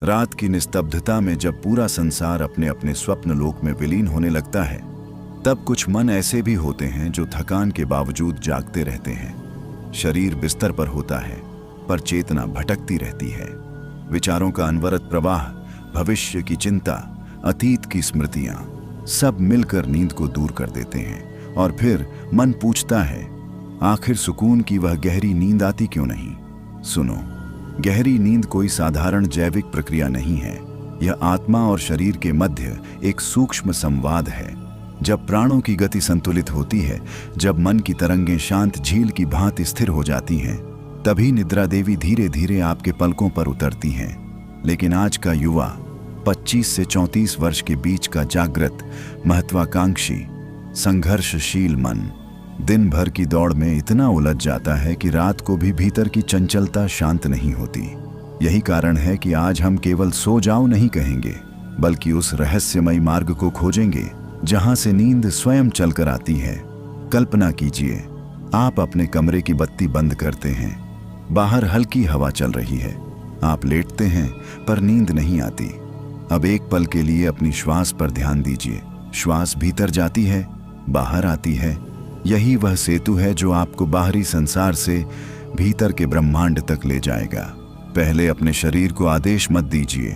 रात की निस्तब्धता में जब पूरा संसार अपने अपने स्वप्न लोक में विलीन होने लगता है, तब कुछ मन ऐसे भी होते हैं जो थकान के बावजूद जागते रहते हैं। शरीर बिस्तर पर होता है, पर चेतना भटकती रहती है। विचारों का अनवरत प्रवाह, भविष्य की चिंता, अतीत की स्मृतियां, सब मिलकर नींद को दूर कर देते हैं। और फिर मन पूछता है, आखिर सुकून की वह गहरी नींद आती क्यों नहीं? सुनो, गहरी नींद कोई साधारण जैविक प्रक्रिया नहीं है। यह आत्मा और शरीर के मध्य एक सूक्ष्म संवाद है। जब प्राणों की गति संतुलित होती है, जब मन की तरंगें शांत झील की भांति स्थिर हो जाती हैं, तभी निद्रा देवी धीरे धीरे आपके पलकों पर उतरती हैं। लेकिन आज का युवा 25 से 34 वर्ष के बीच का जागृत, महत्वाकांक्षी, संघर्षशील मन दिन भर की दौड़ में इतना उलझ जाता है कि रात को भी भीतर की चंचलता शांत नहीं होती। यही कारण है कि आज हम केवल सो जाओ नहीं कहेंगे, बल्कि उस रहस्यमयी मार्ग को खोजेंगे जहां से नींद स्वयं चलकर आती है। कल्पना कीजिए, आप अपने कमरे की बत्ती बंद करते हैं, बाहर हल्की हवा चल रही है, आप लेटते हैं पर नींद नहीं आती। अब एक पल के लिए अपनी श्वास पर ध्यान दीजिए। श्वास भीतर जाती है, बाहर आती है। यही वह सेतु है जो आपको बाहरी संसार से भीतर के ब्रह्मांड तक ले जाएगा। पहले अपने शरीर को आदेश मत दीजिए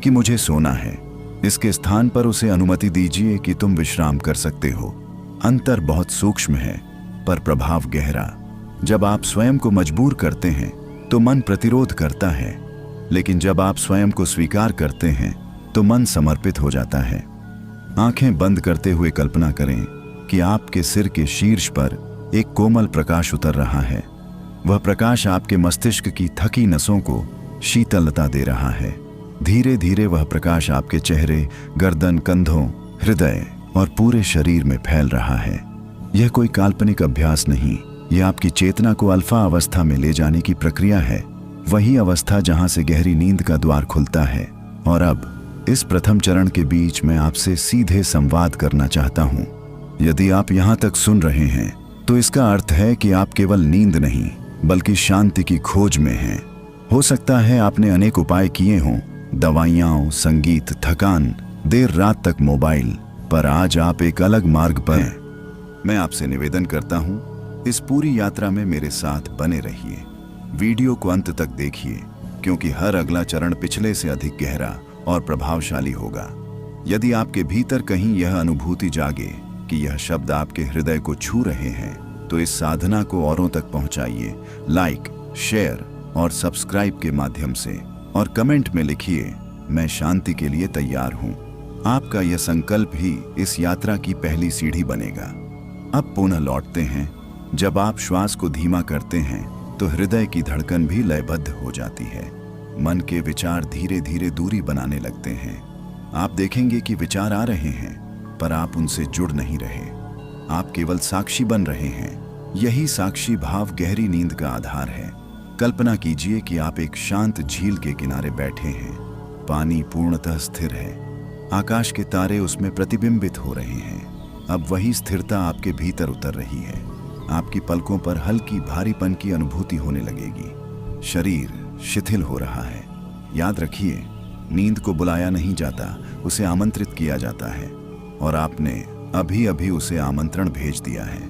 कि मुझे सोना है। इसके स्थान पर उसे अनुमति दीजिए कि तुम विश्राम कर सकते हो। अंतर बहुत सूक्ष्म है, पर प्रभाव गहरा। जब आप स्वयं को मजबूर करते हैं तो मन प्रतिरोध करता है, लेकिन जब आप स्वयं को स्वीकार करते हैं तो मन समर्पित हो जाता है। आंखें बंद करते हुए कल्पना करें कि आपके सिर के शीर्ष पर एक कोमल प्रकाश उतर रहा है। वह प्रकाश आपके मस्तिष्क की थकी नसों को शीतलता दे रहा है। धीरे धीरे वह प्रकाश आपके चेहरे, गर्दन, कंधों, हृदय और पूरे शरीर में फैल रहा है। यह कोई काल्पनिक अभ्यास नहीं, यह आपकी चेतना को अल्फा अवस्था में ले जाने की प्रक्रिया है। वही अवस्था जहां से गहरी नींद का द्वार खुलता है। और अब इस प्रथम चरण के बीच मैं आपसे सीधे संवाद करना चाहता हूं। यदि आप यहां तक सुन रहे हैं तो इसका अर्थ है कि आप केवल नींद नहीं, बल्कि शांति की खोज में हैं। हो सकता है आपने अनेक उपाय किए हों, दवाइयां, संगीत, थकान, देर रात तक मोबाइल, पर आज आप एक अलग मार्ग पर हैं। मैं आपसे निवेदन करता हूं, इस पूरी यात्रा में मेरे साथ बने रहिए। वीडियो को अंत तक देखिए, क्योंकि हर अगला चरण पिछले से अधिक गहरा और प्रभावशाली होगा। यदि आपके भीतर कहीं यह अनुभूति जागे कि यह शब्द आपके हृदय को छू रहे हैं, तो इस साधना को औरों तक पहुंचाइए, लाइक, शेयर और सब्सक्राइब के माध्यम से। और कमेंट में लिखिए, मैं शांति के लिए तैयार हूं। आपका यह संकल्प ही इस यात्रा की पहली सीढ़ी बनेगा। अब पुनः लौटते हैं। जब आप श्वास को धीमा करते हैं तो हृदय की धड़कन भी लयबद्ध हो जाती है। मन के विचार धीरे धीरे दूरी बनाने लगते हैं। आप देखेंगे कि विचार आ रहे हैं, पर आप उनसे जुड़ नहीं रहे। आप केवल साक्षी बन रहे हैं। यही साक्षी भाव गहरी नींद का आधार है। कल्पना कीजिए कि आप एक शांत झील के किनारे बैठे हैं। पानी पूर्णतः स्थिर है, आकाश के तारे उसमें प्रतिबिंबित हो रहे हैं। अब वही स्थिरता आपके भीतर उतर रही है। आपकी पलकों पर हल्की भारीपन की अनुभूति होने लगेगी। शरीर शिथिल हो रहा है। याद रखिए, नींद को बुलाया नहीं जाता, उसे आमंत्रित किया जाता है। और आपने अभी अभी उसे आमंत्रण भेज दिया है।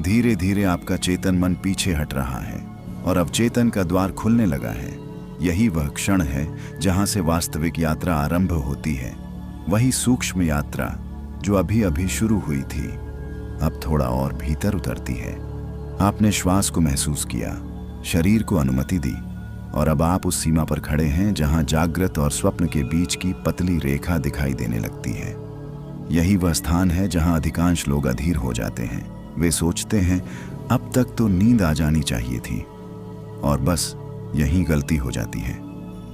धीरे धीरे आपका चेतन मन पीछे हट रहा है और अब चेतन का द्वार खुलने लगा है। यही वह क्षण है जहां से वास्तविक यात्रा आरंभ होती है। वही सूक्ष्म यात्रा जो अभी अभी शुरू हुई थी, अब थोड़ा और भीतर उतरती है। आपने श्वास को महसूस किया, शरीर को अनुमति दी, और अब आप उस सीमा पर खड़े हैं जहां जागृत और स्वप्न के बीच की पतली रेखा दिखाई देने लगती है। यही वह स्थान है जहां अधिकांश लोग अधीर हो जाते हैं। वे सोचते हैं, अब तक तो नींद आ जानी चाहिए थी, और बस यही गलती हो जाती है।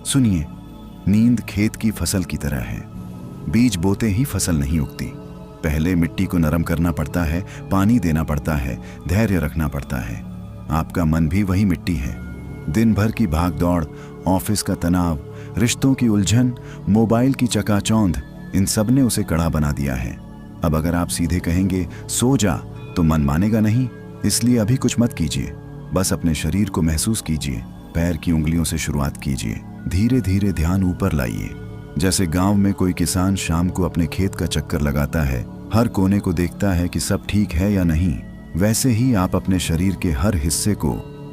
सुनिए, नींद खेत की फसल की तरह है। बीज बोते ही फसल नहीं उगती। पहले मिट्टी को नरम करना पड़ता है, पानी देना पड़ता है, धैर्य रखना पड़ता है। आपका मन भी वही मिट्टी है। दिन भर की भाग दौड़, ऑफिस का तनाव, रिश्तों की उलझन, मोबाइल की चकाचौंध, इन सब ने उसे कड़ा बना दिया है। अब अगर आप सीधे कहेंगे सो जा, तो मन मानेगा नहीं। इसलिए अभी कुछ मत कीजिए, बस अपने शरीर को महसूस कीजिए। पैर की उंगलियों से शुरुआत कीजिए, धीरे धीरे ध्यान ऊपर लाइए। जैसे गांव में कोई किसान शाम को अपने खेत का चक्कर लगाता है, हर कोने को देखता है कि सब ठीक है या नहीं, वैसे ही आप अपने शरीर के हर हिस्से को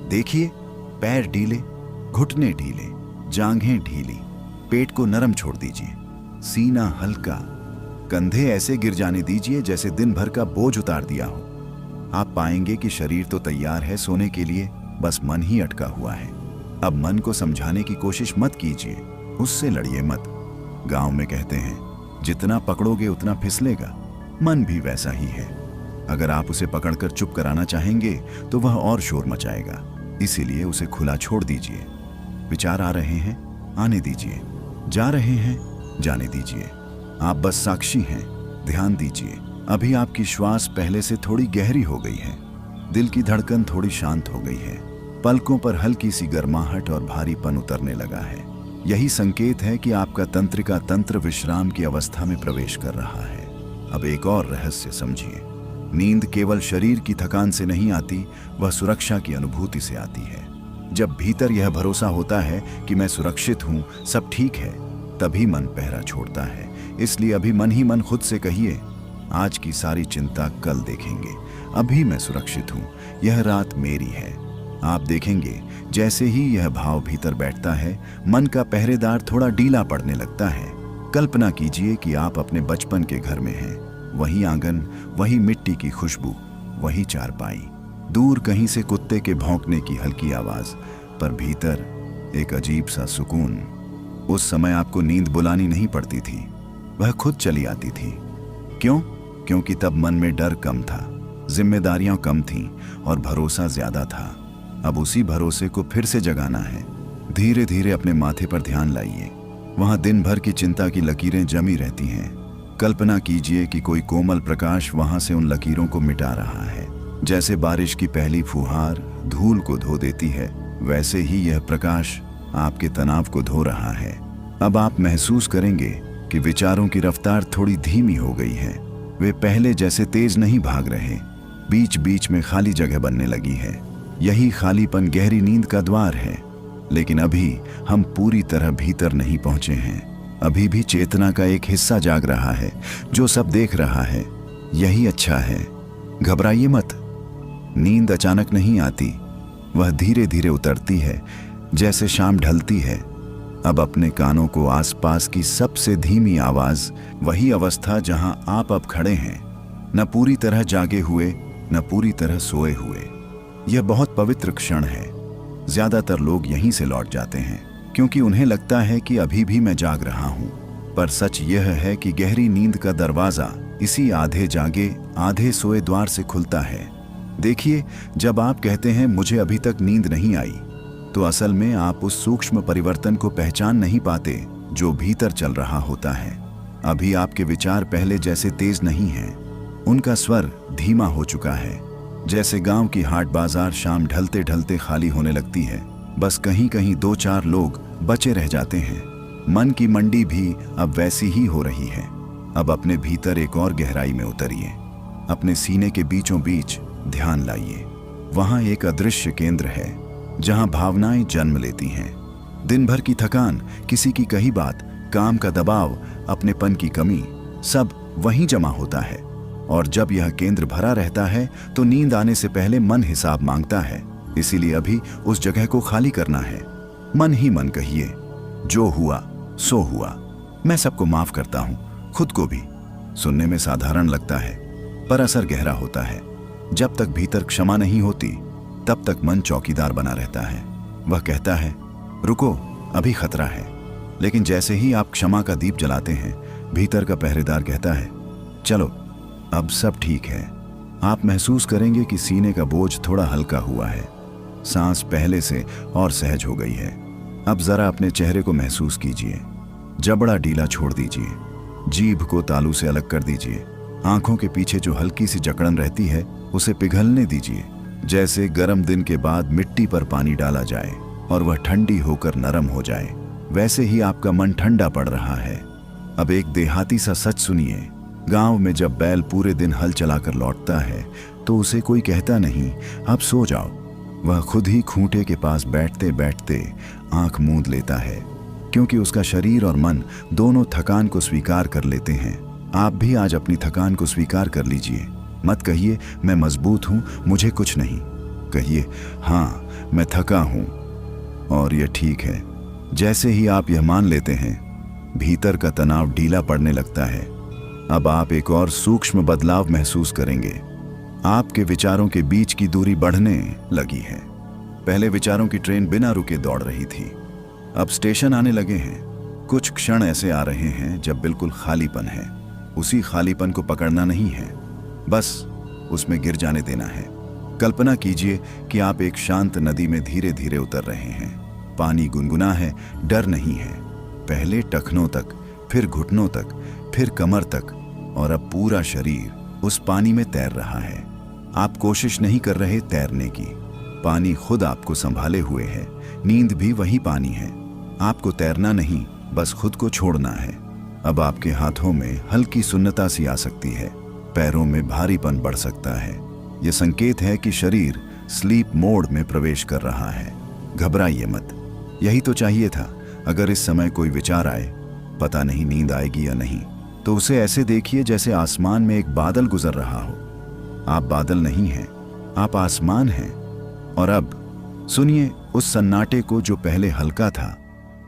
देखिए। पैर ढीले, घुटने ढीले, जांघें ढीली, पेट को नरम छोड़ दीजिए, सीना हल्का, कंधे ऐसे गिर जाने दीजिए जैसे दिन भर का बोझ उतार दिया हो। आप पाएंगे कि शरीर तो तैयार है सोने के लिए, बस मन ही अटका हुआ है। अब मन को समझाने की कोशिश मत कीजिए, उससे लड़िए मत। गांव में कहते हैं जितना पकड़ोगे उतना फिसलेगा, मन भी वैसा ही है। अगर आप उसे पकड़कर चुप कराना चाहेंगे तो वह और शोर मचाएगा, इसीलिए उसे खुला छोड़ दीजिए। विचार आ रहे हैं, आने दीजिए, जा रहे हैं, जाने दीजिए। आप बस साक्षी हैं, ध्यान दीजिए। अभी आपकी श्वास पहले से थोड़ी गहरी हो गई है, दिल की धड़कन थोड़ी शांत हो गई है, पलकों पर हल्की सी गर्माहट और भारीपन उतरने लगा है। यही संकेत है कि आपका तंत्रिका तंत्र विश्राम की अवस्था में प्रवेश कर रहा है। अब एक और रहस्य समझिए, नींद केवल शरीर की थकान से नहीं आती, वह सुरक्षा की अनुभूति से आती है। जब भीतर यह भरोसा होता है कि मैं सुरक्षित हूं, सब ठीक है, तभी मन पहरा छोड़ता है। इसलिए अभी मन ही मन खुद से कहिए, आज की सारी चिंता कल देखेंगे, अभी मैं सुरक्षित हूं, यह रात मेरी है। आप देखेंगे जैसे ही यह भाव भीतर बैठता है, मन का पहरेदार थोड़ा ढीला पड़ने लगता है। कल्पना कीजिए कि आप अपने बचपन के घर में हैं, वही आंगन, वही मिट्टी की खुशबू, वही चारपाई, दूर कहीं से कुत्ते के भौंकने की हल्की आवाज, पर भीतर एक अजीब सा सुकून। उस समय आपको नींद बुलानी नहीं पड़ती थी, वह खुद चली आती थी। क्यों? क्योंकि तब मन में डर कम था, जिम्मेदारियां कम थीं और भरोसा ज्यादा था। अब उसी भरोसे को फिर से जगाना है। धीरे धीरे अपने माथे पर ध्यान लाइए, वहां दिन भर की चिंता की लकीरें जमी रहती हैं। कल्पना कीजिए कि कोई कोमल प्रकाश वहां से उन लकीरों को मिटा रहा है। जैसे बारिश की पहली फुहार धूल को धो देती है, वैसे ही यह प्रकाश आपके तनाव को धो रहा है। अब आप महसूस करेंगे कि विचारों की रफ्तार थोड़ी धीमी हो गई है। वे पहले जैसे तेज नहीं भाग रहे, बीच बीच में खाली जगह बनने लगी है। यही खालीपन गहरी नींद का द्वार है। लेकिन अभी हम पूरी तरह भीतर नहीं पहुंचे हैं। अभी भी चेतना का एक हिस्सा जाग रहा है, जो सब देख रहा है। यही अच्छा है, घबराइए मत। नींद अचानक नहीं आती, वह धीरे धीरे उतरती है, जैसे शाम ढलती है। अब अपने कानों को आसपास की सबसे धीमी आवाज, वही अवस्था जहां आप अब खड़े हैं, न पूरी तरह जागे हुए, न पूरी तरह सोए हुए। यह बहुत पवित्र क्षण है। ज्यादातर लोग यहीं से लौट जाते हैं, क्योंकि उन्हें लगता है कि अभी भी मैं जाग रहा हूं। पर सच यह है कि गहरी नींद का दरवाजा इसी आधे जागे आधे सोए द्वार से खुलता है। देखिए, जब आप कहते हैं मुझे अभी तक नींद नहीं आई, तो असल में आप उस सूक्ष्म परिवर्तन को पहचान नहीं पाते जो भीतर चल रहा होता है। अभी आपके विचार पहले जैसे तेज नहीं हैं, उनका स्वर धीमा हो चुका है। जैसे गांव की हाट बाजार शाम ढलते ढलते खाली होने लगती है, बस कहीं कहीं 2-4 लोग बचे रह जाते हैं। मन की मंडी भी अब वैसी ही हो रही है। अब अपने भीतर एक और गहराई में उतरिए, अपने सीने के बीचों बीच ध्यान लाइए। वहां एक अदृश्य केंद्र है, जहां भावनाएं जन्म लेती हैं। दिन भर की थकान, किसी की कही बात, काम का दबाव, अपनेपन की कमी, सब वहीं जमा होता है। और जब यह केंद्र भरा रहता है तो नींद आने से पहले मन हिसाब मांगता है। इसीलिए अभी उस जगह को खाली करना है। मन ही मन कहिए, जो हुआ सो हुआ, मैं सबको माफ करता हूं, खुद को भी। सुनने में साधारण लगता है, पर असर गहरा होता है। जब तक भीतर क्षमा नहीं होती, तब तक मन चौकीदार बना रहता है। वह कहता है, रुको, अभी खतरा है। लेकिन जैसे ही आप क्षमा का दीप जलाते हैं, भीतर का पहरेदार कहता है, चलो अब सब ठीक है। आप महसूस करेंगे कि सीने का बोझ थोड़ा हल्का हुआ है, सांस पहले से और सहज हो गई है। अब जरा अपने चेहरे को महसूस कीजिए। जबड़ा ढीला छोड़ दीजिए, जीभ को तालू से अलग कर दीजिए। आंखों के पीछे जो हल्की सी जकड़न रहती है, उसे पिघलने दीजिए। जैसे गर्म दिन के बाद मिट्टी पर पानी डाला जाए और वह ठंडी होकर नरम हो जाए, वैसे ही आपका मन ठंडा पड़ रहा है। अब एक देहाती सा सच सुनिए। गांव में जब बैल पूरे दिन हल चलाकर लौटता है, तो उसे कोई कहता नहीं, अब सो जाओ। वह खुद ही खूंटे के पास बैठते बैठते आंख मूंद लेता है। क्योंकि उसका शरीर और मन दोनों थकान को स्वीकार कर लेते हैं। आप भी आज अपनी थकान को स्वीकार कर लीजिए। मत कहिए मैं मजबूत हूं, मुझे कुछ नहीं। कहिए हाँ, मैं थका हूं और यह ठीक है। जैसे ही आप यह मान लेते हैं, भीतर का तनाव ढीला पड़ने लगता है। अब आप एक और सूक्ष्म बदलाव महसूस करेंगे। आपके विचारों के बीच की दूरी बढ़ने लगी है। पहले विचारों की ट्रेन बिना रुके दौड़ रही थी, अब स्टेशन आने लगे हैं। कुछ क्षण ऐसे आ रहे हैं जब बिल्कुल खालीपन है। उसी खालीपन को पकड़ना नहीं है, बस उसमें गिर जाने देना है। कल्पना कीजिए कि आप एक शांत नदी में धीरे धीरे उतर रहे हैं। पानी गुनगुना है, डर नहीं है। पहले टखनों तक, फिर घुटनों तक, फिर कमर तक, और अब पूरा शरीर उस पानी में तैर रहा है। आप कोशिश नहीं कर रहे तैरने की, पानी खुद आपको संभाले हुए है। नींद भी वही पानी है। आपको तैरना नहीं, बस खुद को छोड़ना है। अब आपके हाथों में हल्की सुन्नता सी आ सकती है, पैरों में भारीपन बढ़ सकता है। यह संकेत है कि शरीर स्लीप मोड में प्रवेश कर रहा है। घबराइए मत, यही तो चाहिए था। अगर इस समय कोई विचार आए, पता नहीं नींद आएगी या नहीं, तो उसे ऐसे देखिए जैसे आसमान में एक बादल गुजर रहा हो। आप बादल नहीं हैं, आप आसमान हैं। और अब सुनिए उस सन्नाटे को जो पहले हल्का था,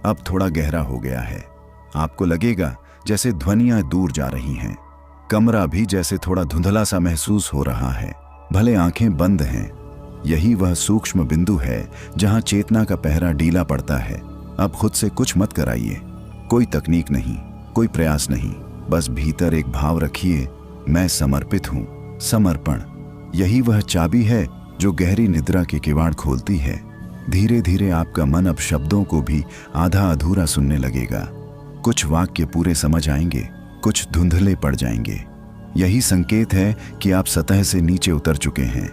अब थोड़ा गहरा हो गया है। आपको लगेगा जैसे ध्वनियां दूर जा रही हैं। कमरा भी जैसे थोड़ा धुंधला सा महसूस हो रहा है, भले आंखें बंद हैं। यही वह सूक्ष्म बिंदु है जहां चेतना का पहरा ढीला पड़ता है। अब खुद से कुछ मत कराइए, कोई तकनीक नहीं, कोई प्रयास नहीं, बस भीतर एक भाव रखिए, मैं समर्पित हूं। समर्पण, यही वह चाबी है जो गहरी निद्रा के किवाड़ खोलती है। धीरे धीरे आपका मन अब शब्दों को भी आधा अधूरा सुनने लगेगा। कुछ वाक्य पूरे समझ आएंगे, कुछ धुंधले पड़ जाएंगे। यही संकेत है कि आप सतह से नीचे उतर चुके हैं।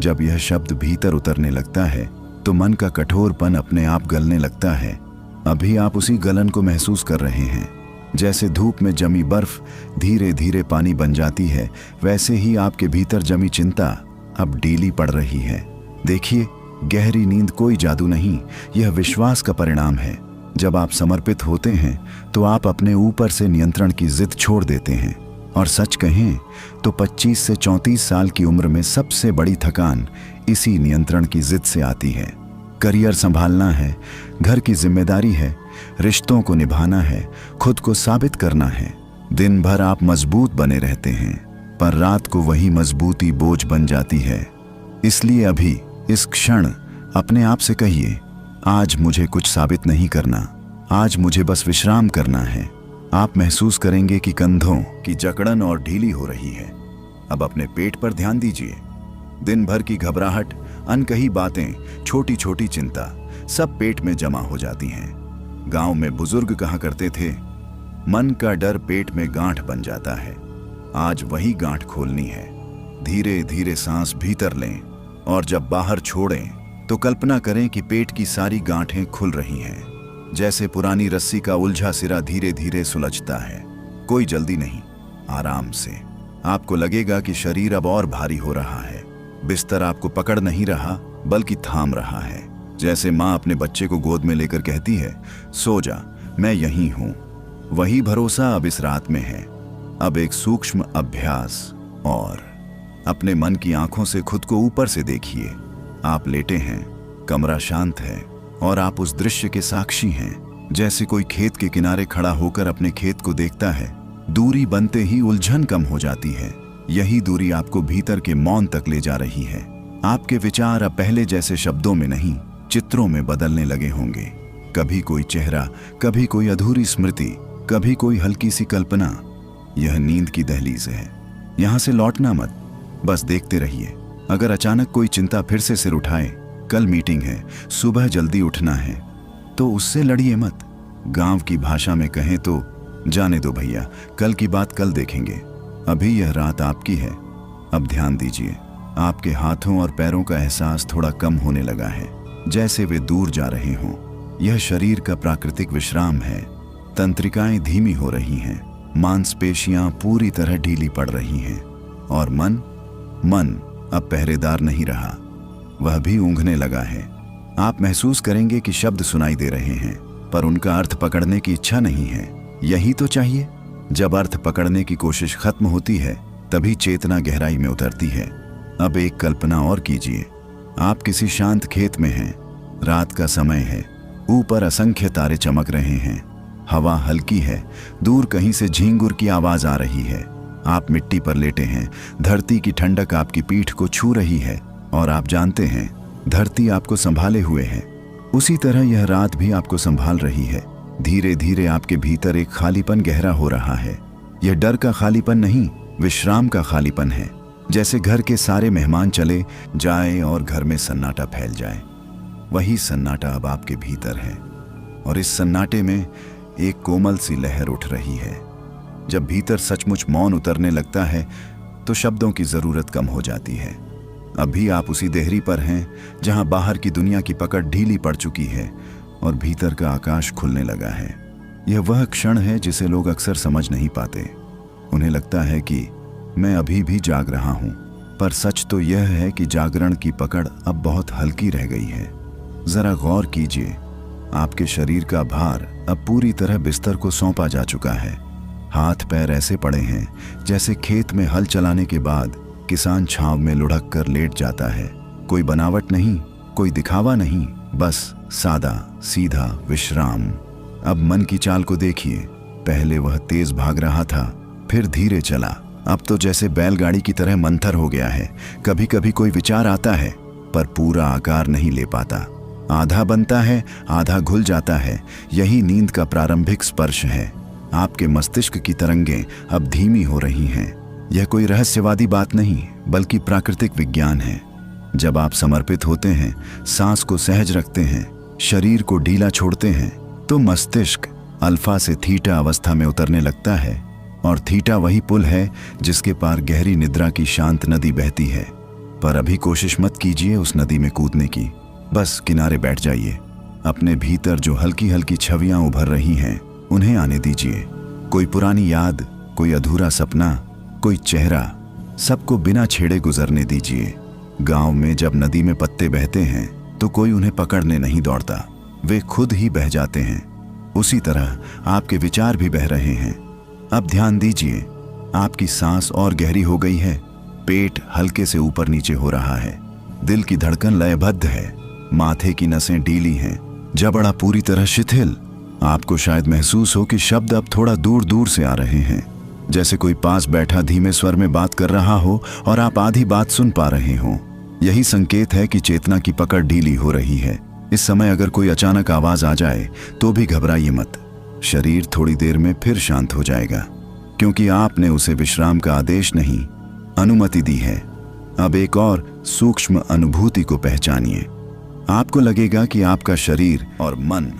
जब यह शब्द भीतर उतरने लगता है तो मन का कठोरपन अपने आप गलने लगता है। अभी आप उसी गलन को महसूस कर रहे हैं। जैसे धूप में जमी बर्फ धीरे धीरे पानी बन जाती है, वैसे ही आपके भीतर जमी चिंता अब ढीली पड़ रही है। देखिए, गहरी नींद कोई जादू नहीं, यह विश्वास का परिणाम है। जब आप समर्पित होते हैं तो आप अपने ऊपर से नियंत्रण की जिद छोड़ देते हैं। और सच कहें तो 25 से 34 साल की उम्र में सबसे बड़ी थकान इसी नियंत्रण की जिद से आती है। करियर संभालना है, घर की जिम्मेदारी है, रिश्तों को निभाना है, खुद को साबित करना है। दिन भर आप मजबूत बने रहते हैं, पर रात को वही मजबूती बोझ बन जाती है। इसलिए अभी इस क्षण अपने आप से कहिए, आज मुझे कुछ साबित नहीं करना, आज मुझे बस विश्राम करना है। आप महसूस करेंगे कि कंधों की जकड़न और ढीली हो रही है। अब अपने पेट पर ध्यान दीजिए। दिन भर की घबराहट, अनकही बातें, छोटी छोटी चिंता सब पेट में जमा हो जाती हैं। गांव में बुजुर्ग कहा करते थे, मन का डर पेट में गांठ बन जाता है। आज वही गांठ खोलनी है। धीरे धीरे सांस भीतर लें और जब बाहर छोड़ें तो कल्पना करें कि पेट की सारी गांठें खुल रही हैं। जैसे पुरानी रस्सी का उलझा सिरा धीरे धीरे सुलझता है। कोई जल्दी नहीं, आराम से। आपको लगेगा कि शरीर अब और भारी हो रहा है। बिस्तर आपको पकड़ नहीं रहा, बल्कि थाम रहा है। जैसे माँ अपने बच्चे को गोद में लेकर कहती है, सो जा, मैं यहीं हूं। वही भरोसा अब इस रात में है। अब एक सूक्ष्म अभ्यास और अपने मन की आंखों से खुद को ऊपर से देखिए। आप लेटे हैं, कमरा शांत है और आप उस दृश्य के साक्षी हैं। जैसे कोई खेत के किनारे खड़ा होकर अपने खेत को देखता है। दूरी बनते ही उलझन कम हो जाती है। यही दूरी आपको भीतर के मौन तक ले जा रही है। आपके विचार अब पहले जैसे शब्दों में नहीं, चित्रों में बदलने लगे होंगे। कभी कोई चेहरा, कभी कोई अधूरी स्मृति, कभी कोई हल्की सी कल्पना। यह नींद की दहलीज है। यहां से लौटना मत, बस देखते रहिए। अगर अचानक कोई चिंता फिर से सिर उठाए, कल मीटिंग है, सुबह जल्दी उठना है, तो उससे लड़िए मत। गांव की भाषा में कहें तो, जाने दो भैया, कल की बात कल देखेंगे। अभी यह रात आपकी है। अब ध्यान दीजिए, आपके हाथों और पैरों का एहसास थोड़ा कम होने लगा है, जैसे वे दूर जा रहे हों। यह शरीर का प्राकृतिक विश्राम है। तंत्रिकाएं धीमी हो रही हैं, मांसपेशियां पूरी तरह ढीली पड़ रही हैं और मन अब पहरेदार नहीं रहा, वह भी ऊँघने लगा है। आप महसूस करेंगे कि शब्द सुनाई दे रहे हैं, पर उनका अर्थ पकड़ने की इच्छा नहीं है। यही तो चाहिए। जब अर्थ पकड़ने की कोशिश खत्म होती है तभी चेतना गहराई में उतरती है। अब एक कल्पना और कीजिए। आप किसी शांत खेत में हैं, रात का समय है, ऊपर असंख्य तारे चमक रहे हैं, हवा हल्की है, दूर कहीं से झींगुर की आवाज आ रही है। आप मिट्टी पर लेटे हैं, धरती की ठंडक आपकी पीठ को छू रही है और आप जानते हैं धरती आपको संभाले हुए है। उसी तरह यह रात भी आपको संभाल रही है। धीरे धीरे आपके भीतर एक खालीपन गहरा हो रहा है। यह डर का खालीपन नहीं, विश्राम का खालीपन है। जैसे घर के सारे मेहमान चले जाएं और घर में सन्नाटा फैल जाए। वही सन्नाटा अब आपके भीतर है और इस सन्नाटे में एक कोमल सी लहर उठ रही है। जब भीतर सचमुच मौन उतरने लगता है तो शब्दों की जरूरत कम हो जाती है। अभी आप उसी देहरी पर हैं जहां बाहर की दुनिया की पकड़ ढीली पड़ चुकी है और भीतर का आकाश खुलने लगा है। यह वह क्षण है जिसे लोग अक्सर समझ नहीं पाते। उन्हें लगता है कि मैं अभी भी जाग रहा हूं, पर सच तो यह है कि जागरण की पकड़ अब बहुत हल्की रह गई है। जरा गौर कीजिए, आपके शरीर का भार अब पूरी तरह बिस्तर को सौंपा जा चुका है। हाथ पैर ऐसे पड़े हैं जैसे खेत में हल चलाने के बाद किसान छांव में लुढ़क कर लेट जाता है। कोई बनावट नहीं, कोई दिखावा नहीं, बस सादा सीधा विश्राम। अब मन की चाल को देखिए। पहले वह तेज भाग रहा था, फिर धीरे चला। अब तो जैसे बैलगाड़ी की तरह मंथर हो गया है। कभी कभी कोई विचार आता है पर पूरा आकार नहीं ले पाता। आधा बनता है, आधा घुल जाता है। यही नींद का प्रारंभिक स्पर्श है। आपके मस्तिष्क की तरंगें अब धीमी हो रही हैं। यह कोई रहस्यवादी बात नहीं, बल्कि प्राकृतिक विज्ञान है। जब आप समर्पित होते हैं, सांस को सहज रखते हैं, शरीर को ढीला छोड़ते हैं, तो मस्तिष्क अल्फा से थीटा अवस्था में उतरने लगता है। और थीटा वही पुल है जिसके पार गहरी निद्रा की शांत नदी बहती है। पर अभी कोशिश मत कीजिए उस नदी में कूदने की। बस किनारे बैठ जाइए। अपने भीतर जो हल्की हल्की छवियां उभर रही हैं उन्हें आने दीजिए। कोई पुरानी याद, कोई अधूरा सपना, कोई चेहरा, सबको बिना छेड़े गुजरने दीजिए। गांव में जब नदी में पत्ते बहते हैं तो कोई उन्हें पकड़ने नहीं दौड़ता, वे खुद ही बह जाते हैं। उसी तरह आपके विचार भी बह रहे हैं। अब ध्यान दीजिए, आपकी सांस और गहरी हो गई है, पेट हल्के से ऊपर नीचे हो रहा है, दिल की धड़कन लयबद्ध है, माथे की नसें ढीली हैं, जबड़ा पूरी तरह शिथिल। आपको शायद महसूस हो कि शब्द अब थोड़ा दूर दूर से आ रहे हैं, जैसे कोई पास बैठा धीमे स्वर में बात कर रहा हो और आप आधी बात सुन पा रहे हो। यही संकेत है कि चेतना की पकड़ ढीली हो रही है। इस समय अगर कोई अचानक आवाज आ जाए तो भी घबराइए मत। शरीर थोड़ी देर में फिर शांत हो जाएगा, क्योंकि आपने उसे विश्राम का आदेश नहीं, अनुमति दी है। अब एक और सूक्ष्म अनुभूति को पहचानिए। आपको लगेगा कि आपका शरीर और मन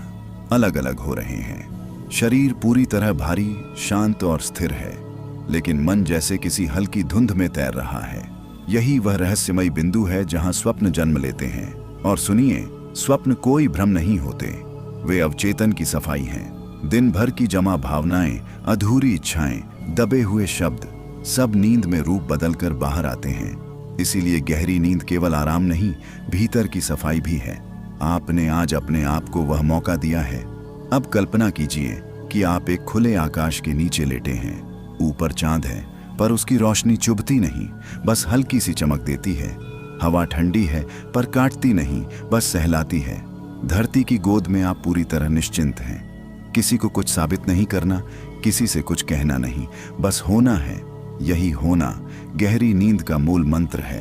अलग अलग हो रहे हैं। शरीर पूरी तरह भारी, शांत और स्थिर है, लेकिन मन जैसे किसी हल्की धुंध में तैर रहा है। यही वह रहस्यमयी बिंदु है जहां स्वप्न जन्म लेते हैं। और सुनिए, स्वप्न कोई भ्रम नहीं होते, वे अवचेतन की सफाई हैं। दिन भर की जमा भावनाएं, अधूरी इच्छाएं, दबे हुए शब्द, सब नींद में रूप बदलकर बाहर आते हैं। इसीलिए गहरी नींद केवल आराम नहीं, भीतर की सफाई भी है। आपने आज अपने आप को वह मौका दिया है। अब कल्पना कीजिए कि आप एक खुले आकाश के नीचे लेटे हैं। ऊपर चांद है, पर उसकी रोशनी चुभती नहीं, बस हल्की सी चमक देती है। हवा ठंडी है, पर काटती नहीं, बस सहलाती है। धरती की गोद में आप पूरी तरह निश्चिंत हैं। किसी को कुछ साबित नहीं करना, किसी से कुछ कहना नहीं, बस होना है। यही होना गहरी नींद का मूल मंत्र है।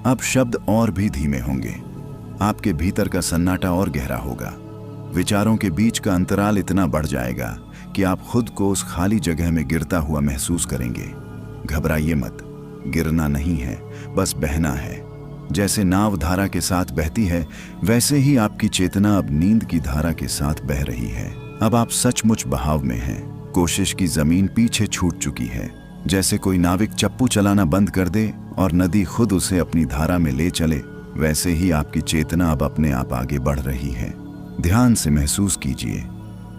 अब शब्द और भी धीमे होंगे, आपके भीतर का सन्नाटा और गहरा होगा, विचारों के बीच का अंतराल इतना बढ़ जाएगा कि आप खुद को उस खाली जगह में गिरता हुआ महसूस करेंगे। घबराइए मत, गिरना नहीं है, बस बहना है। जैसे नाव धारा के साथ बहती है, वैसे ही आपकी चेतना अब नींद की धारा के साथ बह रही है। अब आप सचमुच बहाव में हैं। कोशिश की जमीन पीछे छूट चुकी है। जैसे कोई नाविक चप्पू चलाना बंद कर दे और नदी खुद उसे अपनी धारा में ले चले, वैसे ही आपकी चेतना अब अपने आप आगे बढ़ रही है। ध्यान से महसूस कीजिए,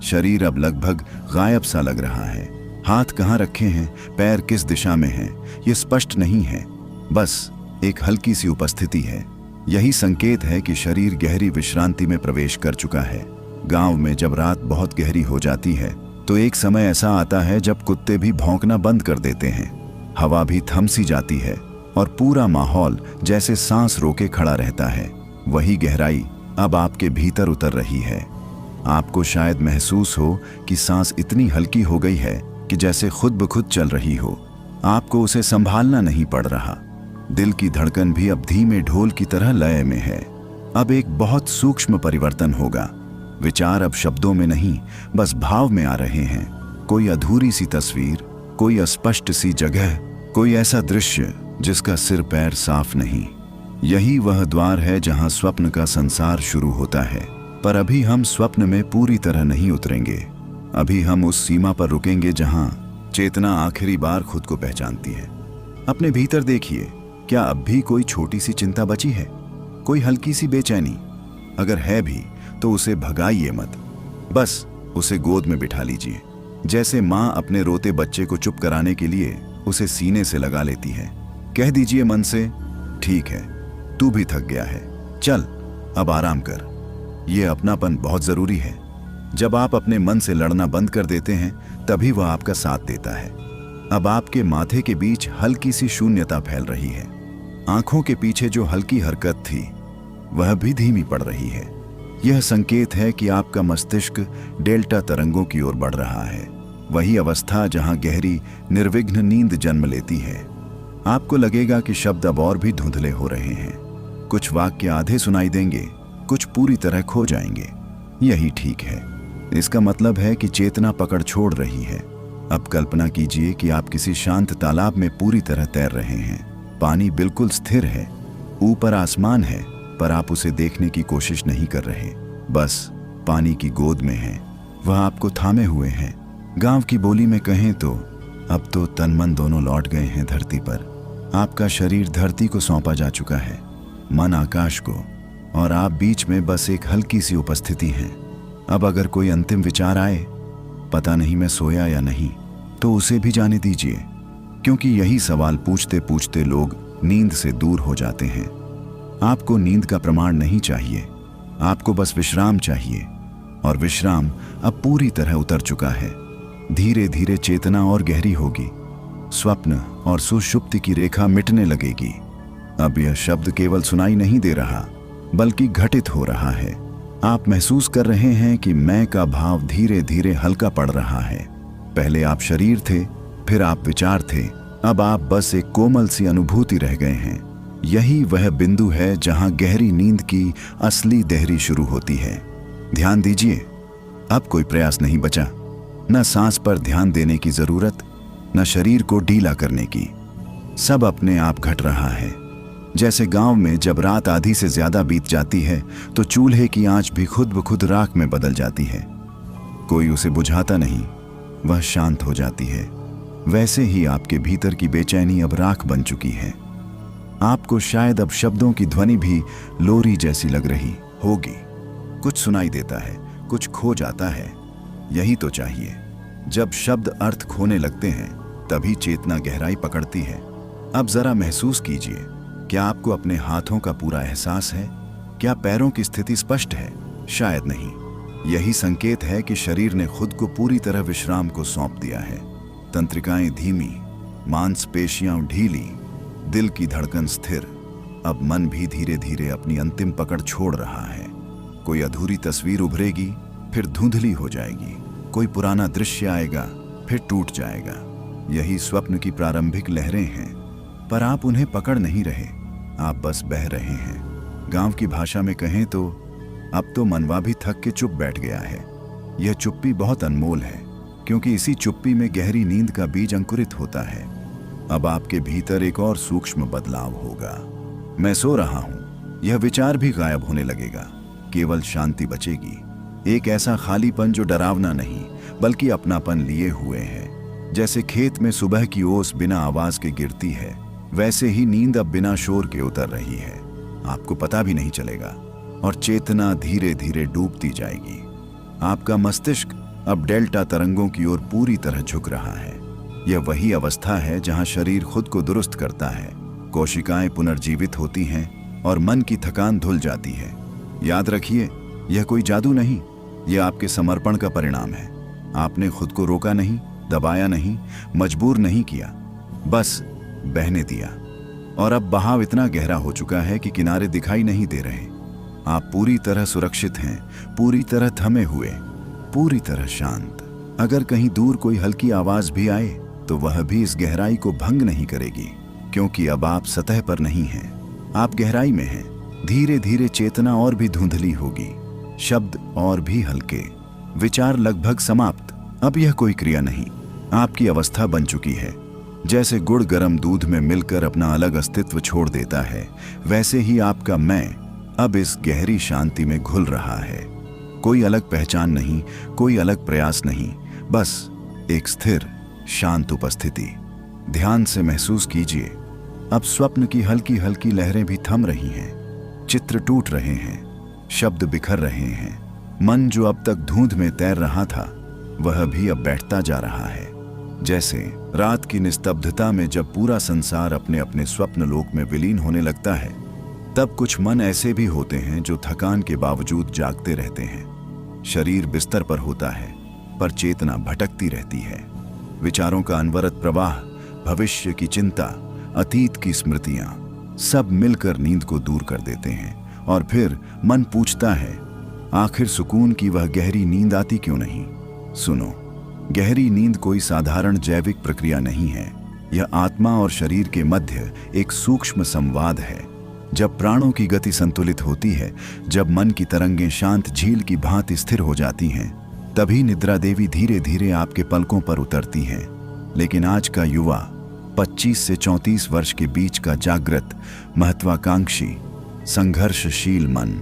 शरीर अब लगभग गायब सा लग रहा है। हाथ कहाँ रखे हैं, पैर किस दिशा में हैं, ये स्पष्ट नहीं है, बस एक हल्की सी उपस्थिति है। यही संकेत है कि शरीर गहरी विश्रांति में प्रवेश कर चुका है। गांव में जब रात बहुत गहरी हो जाती है तो एक समय ऐसा आता है जब कुत्ते भी भौंकना बंद कर देते हैं, हवा भी थम सी जाती है और पूरा माहौल जैसे सांस रोके खड़ा रहता है। वही गहराई अब आपके भीतर उतर रही है। आपको शायद महसूस हो कि सांस इतनी हल्की हो गई है कि जैसे खुद ब खुद चल रही हो, आपको उसे संभालना नहीं पड़ रहा। दिल की धड़कन भी अब धीमे ढोल की तरह लय में है। अब एक बहुत सूक्ष्म परिवर्तन होगा। विचार अब शब्दों में नहीं, बस भाव में आ रहे हैं। कोई अधूरी सी तस्वीर, कोई अस्पष्ट सी जगह, कोई ऐसा दृश्य जिसका सिर पैर साफ नहीं। यही वह द्वार है जहां स्वप्न का संसार शुरू होता है। पर अभी हम स्वप्न में पूरी तरह नहीं उतरेंगे। अभी हम उस सीमा पर रुकेंगे जहां चेतना आखिरी बार खुद को पहचानती है। अपने भीतर देखिए, क्या अब भी कोई छोटी सी चिंता बची है, कोई हल्की सी बेचैनी? अगर है भी तो उसे भगाइए मत, बस उसे गोद में बिठा लीजिए। जैसे माँ अपने रोते बच्चे को चुप कराने के लिए उसे सीने से लगा लेती है। कह दीजिए मन से, ठीक है, तू भी थक गया है, चल अब आराम कर। ये अपनापन बहुत जरूरी है। जब आप अपने मन से लड़ना बंद कर देते हैं तभी वह आपका साथ देता है। अब आपके माथे के बीच हल्की सी शून्यता फैल रही है। आंखों के पीछे जो हल्की हरकत थी वह भी धीमी पड़ रही है। यह संकेत है कि आपका मस्तिष्क डेल्टा तरंगों की ओर बढ़ रहा है। वही अवस्था जहां गहरी निर्विघ्न नींद जन्म लेती है। आपको लगेगा कि शब्द अब और भी धुंधले हो रहे हैं। कुछ वाक्य आधे सुनाई देंगे, कुछ पूरी तरह खो जाएंगे। यही ठीक है। इसका मतलब है कि चेतना पकड़ छोड़ रही है। अब कल्पना कीजिए कि आप किसी शांत तालाब में पूरी तरह तैर रहे हैं। पानी बिल्कुल स्थिर है, ऊपर आसमान है, पर आप उसे देखने की कोशिश नहीं कर रहे। बस पानी की गोद में है, वह आपको थामे हुए हैं। गांव की बोली में कहें तो अब तो तन मन दोनों लौट गए हैं धरती पर। आपका शरीर धरती को सौंपा जा चुका है, मन आकाश को, और आप बीच में बस एक हल्की सी उपस्थिति हैं। अब अगर कोई अंतिम विचार आए, पता नहीं मैं सोया या नहीं, तो उसे भी जाने दीजिए, क्योंकि यही सवाल पूछते पूछते लोग नींद से दूर हो जाते हैं। आपको नींद का प्रमाण नहीं चाहिए, आपको बस विश्राम चाहिए, और विश्राम अब पूरी तरह उतर चुका है। धीरे धीरे चेतना और गहरी होगी, स्वप्न और सुषुप्ति की रेखा मिटने लगेगी। अब यह शब्द केवल सुनाई नहीं दे रहा, बल्कि घटित हो रहा है। आप महसूस कर रहे हैं कि मैं का भाव धीरे धीरे हल्का पड़ रहा है। पहले आप शरीर थे, फिर आप विचार थे, अब आप बस एक कोमल सी अनुभूति रह गए हैं। यही वह बिंदु है जहां गहरी नींद की असली देहरी शुरू होती है। ध्यान दीजिए, अब कोई प्रयास नहीं बचा। न सांस पर ध्यान देने की जरूरत, न शरीर को ढीला करने की। सब अपने आप घट रहा है। जैसे गांव में जब रात आधी से ज्यादा बीत जाती है तो चूल्हे की आंच भी खुद ब खुद राख में बदल जाती है। कोई उसे बुझाता नहीं, वह शांत हो जाती है। वैसे ही आपके भीतर की बेचैनी अब राख बन चुकी है। आपको शायद अब शब्दों की ध्वनि भी लोरी जैसी लग रही होगी। कुछ सुनाई देता है, कुछ खो जाता है। यही तो चाहिए। जब शब्द अर्थ खोने लगते हैं तभी चेतना गहराई पकड़ती है। अब जरा महसूस कीजिए, क्या आपको अपने हाथों का पूरा एहसास है? क्या पैरों की स्थिति स्पष्ट है? शायद नहीं। यही संकेत है कि शरीर ने खुद को पूरी तरह विश्राम को सौंप दिया है। तंत्रिकाएं धीमी, मांसपेशियां ढीली, दिल की धड़कन स्थिर। अब मन भी धीरे धीरे अपनी अंतिम पकड़ छोड़ रहा है। कोई अधूरी तस्वीर उभरेगी, फिर धुंधली हो जाएगी। कोई पुराना दृश्य आएगा, फिर टूट जाएगा। यही स्वप्न की प्रारंभिक लहरें हैं, पर आप उन्हें पकड़ नहीं रहे, आप बस बह रहे हैं। गांव की भाषा में कहें तो अब तो मनवा भी थक के चुप बैठ गया है। यह चुप्पी बहुत अनमोल है, क्योंकि इसी चुप्पी में गहरी नींद का बीज अंकुरित होता है। अब आपके भीतर एक और सूक्ष्म बदलाव होगा। मैं सो रहा हूं, यह विचार भी गायब होने लगेगा। केवल शांति बचेगी, एक ऐसा खालीपन जो डरावना नहीं बल्कि अपनापन लिए हुए है। जैसे खेत में सुबह की ओस बिना आवाज के गिरती है, वैसे ही नींद अब बिना शोर के उतर रही है। आपको पता भी नहीं चलेगा, और चेतना धीरे धीरे डूबती जाएगी। आपका मस्तिष्क अब डेल्टा तरंगों की ओर पूरी तरह झुक रहा है। यह वही अवस्था है जहां शरीर खुद को दुरुस्त करता है, कोशिकाएं पुनर्जीवित होती हैं और मन की थकान धुल जाती है। याद रखिए, यह कोई जादू नहीं, यह आपके समर्पण का परिणाम है। आपने खुद को रोका नहीं, दबाया नहीं, मजबूर नहीं किया, बस बहने दिया। और अब बहाव इतना गहरा हो चुका है कि किनारे दिखाई नहीं दे रहे। आप पूरी तरह सुरक्षित हैं, पूरी तरह थमे हुए, पूरी तरह शांत। अगर कहीं दूर कोई हल्की आवाज भी आए तो वह भी इस गहराई को भंग नहीं करेगी, क्योंकि अब आप सतह पर नहीं हैं, आप गहराई में हैं। धीरे धीरे चेतना और भी धुंधली होगी, शब्द और भी हल्के, विचार लगभग समाप्त। अब यह कोई क्रिया नहीं, आपकी अवस्था बन चुकी है। जैसे गुड़ गर्म दूध में मिलकर अपना अलग अस्तित्व छोड़ देता है, वैसे ही आपका मैं अब इस गहरी शांति में घुल रहा है। कोई अलग पहचान नहीं, कोई अलग प्रयास नहीं, बस एक स्थिर शांत उपस्थिति। ध्यान से महसूस कीजिए, अब स्वप्न की हल्की हल्की लहरें भी थम रही हैं, चित्र टूट रहे हैं, शब्द बिखर रहे हैं। मन जो अब तक धुंध में तैर रहा था, वह भी अब बैठता जा रहा है। जैसे रात की निस्तब्धता में जब पूरा संसार अपने अपने स्वप्न लोक में विलीन होने लगता है, तब कुछ मन ऐसे भी होते हैं जो थकान के बावजूद जागते रहते हैं। शरीर बिस्तर पर होता है, पर चेतना भटकती रहती है। विचारों का अनवरत प्रवाह, भविष्य की चिंता, अतीत की स्मृतियां, सब मिलकर नींद को दूर कर देते हैं। और फिर मन पूछता है, आखिर सुकून की वह गहरी नींद आती क्यों नहीं? सुनो, गहरी नींद कोई साधारण जैविक प्रक्रिया नहीं है। यह आत्मा और शरीर के मध्य एक सूक्ष्म संवाद है। जब प्राणों की गति संतुलित होती है, जब मन की तरंगें शांत झील की भांति स्थिर हो जाती हैं, तभी निद्रा देवी धीरे धीरे आपके पलकों पर उतरती हैं। लेकिन आज का युवा 25 से 34 वर्ष के बीच का जागृत, महत्वाकांक्षी, संघर्षशील मन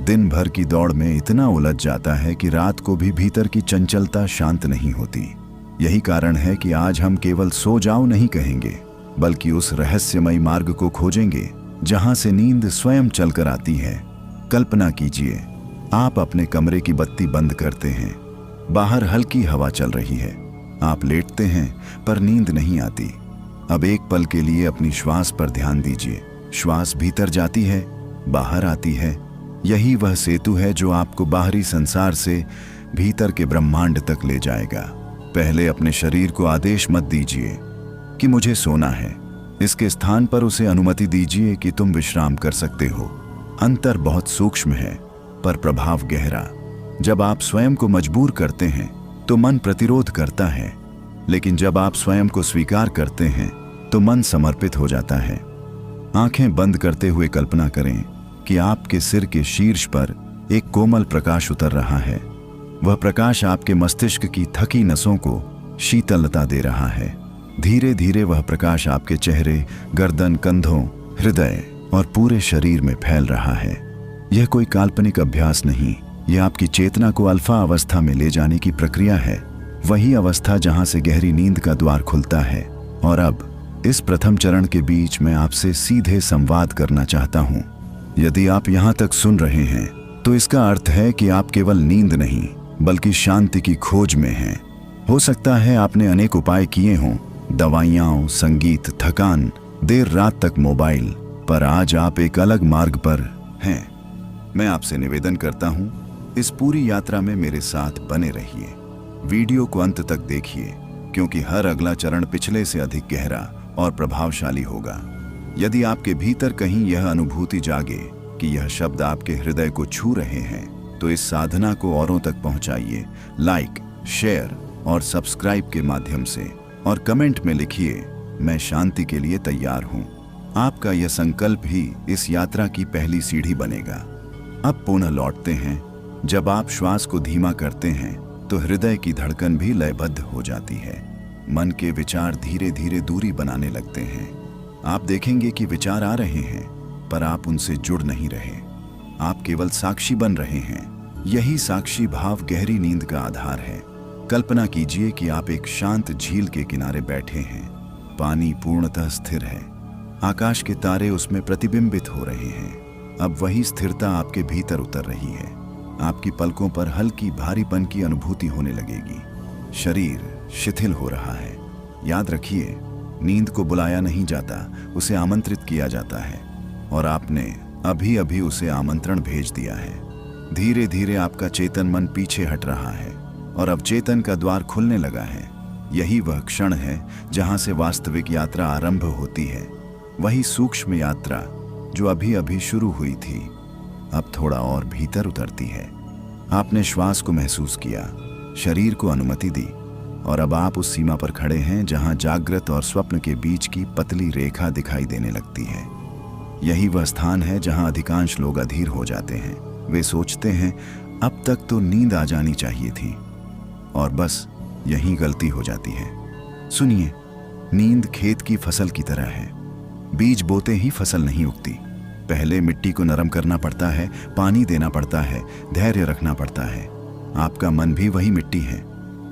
दिन भर की दौड़ में इतना उलझ जाता है कि रात को भी भीतर की चंचलता शांत नहीं होती। यही कारण है कि आज हम केवल सो जाओ नहीं कहेंगे, बल्कि उस रहस्यमयी मार्ग को खोजेंगे जहां से नींद स्वयं चलकर आती है। कल्पना कीजिए, आप अपने कमरे की बत्ती बंद करते हैं, बाहर हल्की हवा चल रही है, आप लेटते हैं पर नींद नहीं आती। अब एक पल के लिए अपनी श्वास पर ध्यान दीजिए। श्वास भीतर जाती है, बाहर आती है। यही वह सेतु है जो आपको बाहरी संसार से भीतर के ब्रह्मांड तक ले जाएगा। पहले अपने शरीर को आदेश मत दीजिए कि मुझे सोना है। इसके स्थान पर उसे अनुमति दीजिए कि तुम विश्राम कर सकते हो। अंतर बहुत सूक्ष्म है, पर प्रभाव गहरा। जब आप स्वयं को मजबूर करते हैं तो मन प्रतिरोध करता है, लेकिन जब आप स्वयं को स्वीकार करते हैं तो मन समर्पित हो जाता है। आंखें बंद करते हुए कल्पना करें कि आपके सिर के शीर्ष पर एक कोमल प्रकाश उतर रहा है। वह प्रकाश आपके मस्तिष्क की थकी नसों को शीतलता दे रहा है। धीरे धीरे वह प्रकाश आपके चेहरे, गर्दन, कंधों, हृदय और पूरे शरीर में फैल रहा है। यह कोई काल्पनिक अभ्यास नहीं, यह आपकी चेतना को अल्फा अवस्था में ले जाने की प्रक्रिया है। वही अवस्था जहां से गहरी नींद का द्वार खुलता है। और अब इस प्रथम चरण के बीच मैं आपसे सीधे संवाद करना चाहता हूं। यदि आप यहां तक सुन रहे हैं तो इसका अर्थ है कि आप केवल नींद नहीं, बल्कि शांति की खोज में हैं। हो सकता है आपने अनेक उपाय किए हों, दवाइयां, संगीत, थकान, देर रात तक मोबाइल, पर आज आप एक अलग मार्ग पर हैं। मैं आपसे निवेदन करता हूं, इस पूरी यात्रा में मेरे साथ बने रहिए। वीडियो को अंत तक देखिए, क्योंकि हर अगला चरण पिछले से अधिक गहरा और प्रभावशाली होगा। यदि आपके भीतर कहीं यह अनुभूति जागे कि यह शब्द आपके हृदय को छू रहे हैं, तो इस साधना को औरों तक पहुंचाइए, लाइक, शेयर और सब्सक्राइब के माध्यम से, और कमेंट में लिखिए, मैं शांति के लिए तैयार हूं। आपका यह संकल्प ही इस यात्रा की पहली सीढ़ी बनेगा। अब पुनः लौटते हैं। जब आप श्वास को धीमा करते हैं तो हृदय की धड़कन भी लयबद्ध हो जाती है। मन के विचार धीरे धीरे दूरी बनाने लगते हैं। आप देखेंगे कि विचार आ रहे हैं, पर आप उनसे जुड़ नहीं रहे। आप केवल साक्षी बन रहे हैं। यही साक्षी भाव गहरी नींद का आधार है। कल्पना कीजिए कि आप एक शांत झील के किनारे बैठे हैं। पानी पूर्णतः स्थिर है, आकाश के तारे उसमें प्रतिबिंबित हो रहे हैं। अब वही स्थिरता आपके भीतर उतर रही है। आपकी पलकों पर हल्की भारीपन की अनुभूति होने लगेगी। शरीर शिथिल हो रहा है। याद रखिए, नींद को बुलाया नहीं जाता, उसे आमंत्रित किया जाता है, और आपने अभी अभी उसे आमंत्रण भेज दिया है। धीरे धीरे आपका चेतन मन पीछे हट रहा है और अब चेतन का द्वार खुलने लगा है। यही वह क्षण है जहां से वास्तविक यात्रा आरंभ होती है, वही सूक्ष्म यात्रा जो अभी अभी शुरू हुई थी अब थोड़ा और भीतर उतरती है। आपने श्वास को महसूस किया, शरीर को अनुमति दी और अब आप उस सीमा पर खड़े हैं जहां जागृत और स्वप्न के बीच की पतली रेखा दिखाई देने लगती है। यही वह स्थान है जहां अधिकांश लोग अधीर हो जाते हैं। वे सोचते हैं अब तक तो नींद आ जानी चाहिए थी, और बस यही गलती हो जाती है। सुनिए, नींद खेत की फसल की तरह है। बीज बोते ही फसल नहीं उगती। पहले मिट्टी को नरम करना पड़ता है, पानी देना पड़ता है, धैर्य रखना पड़ता है। आपका मन भी वही मिट्टी है।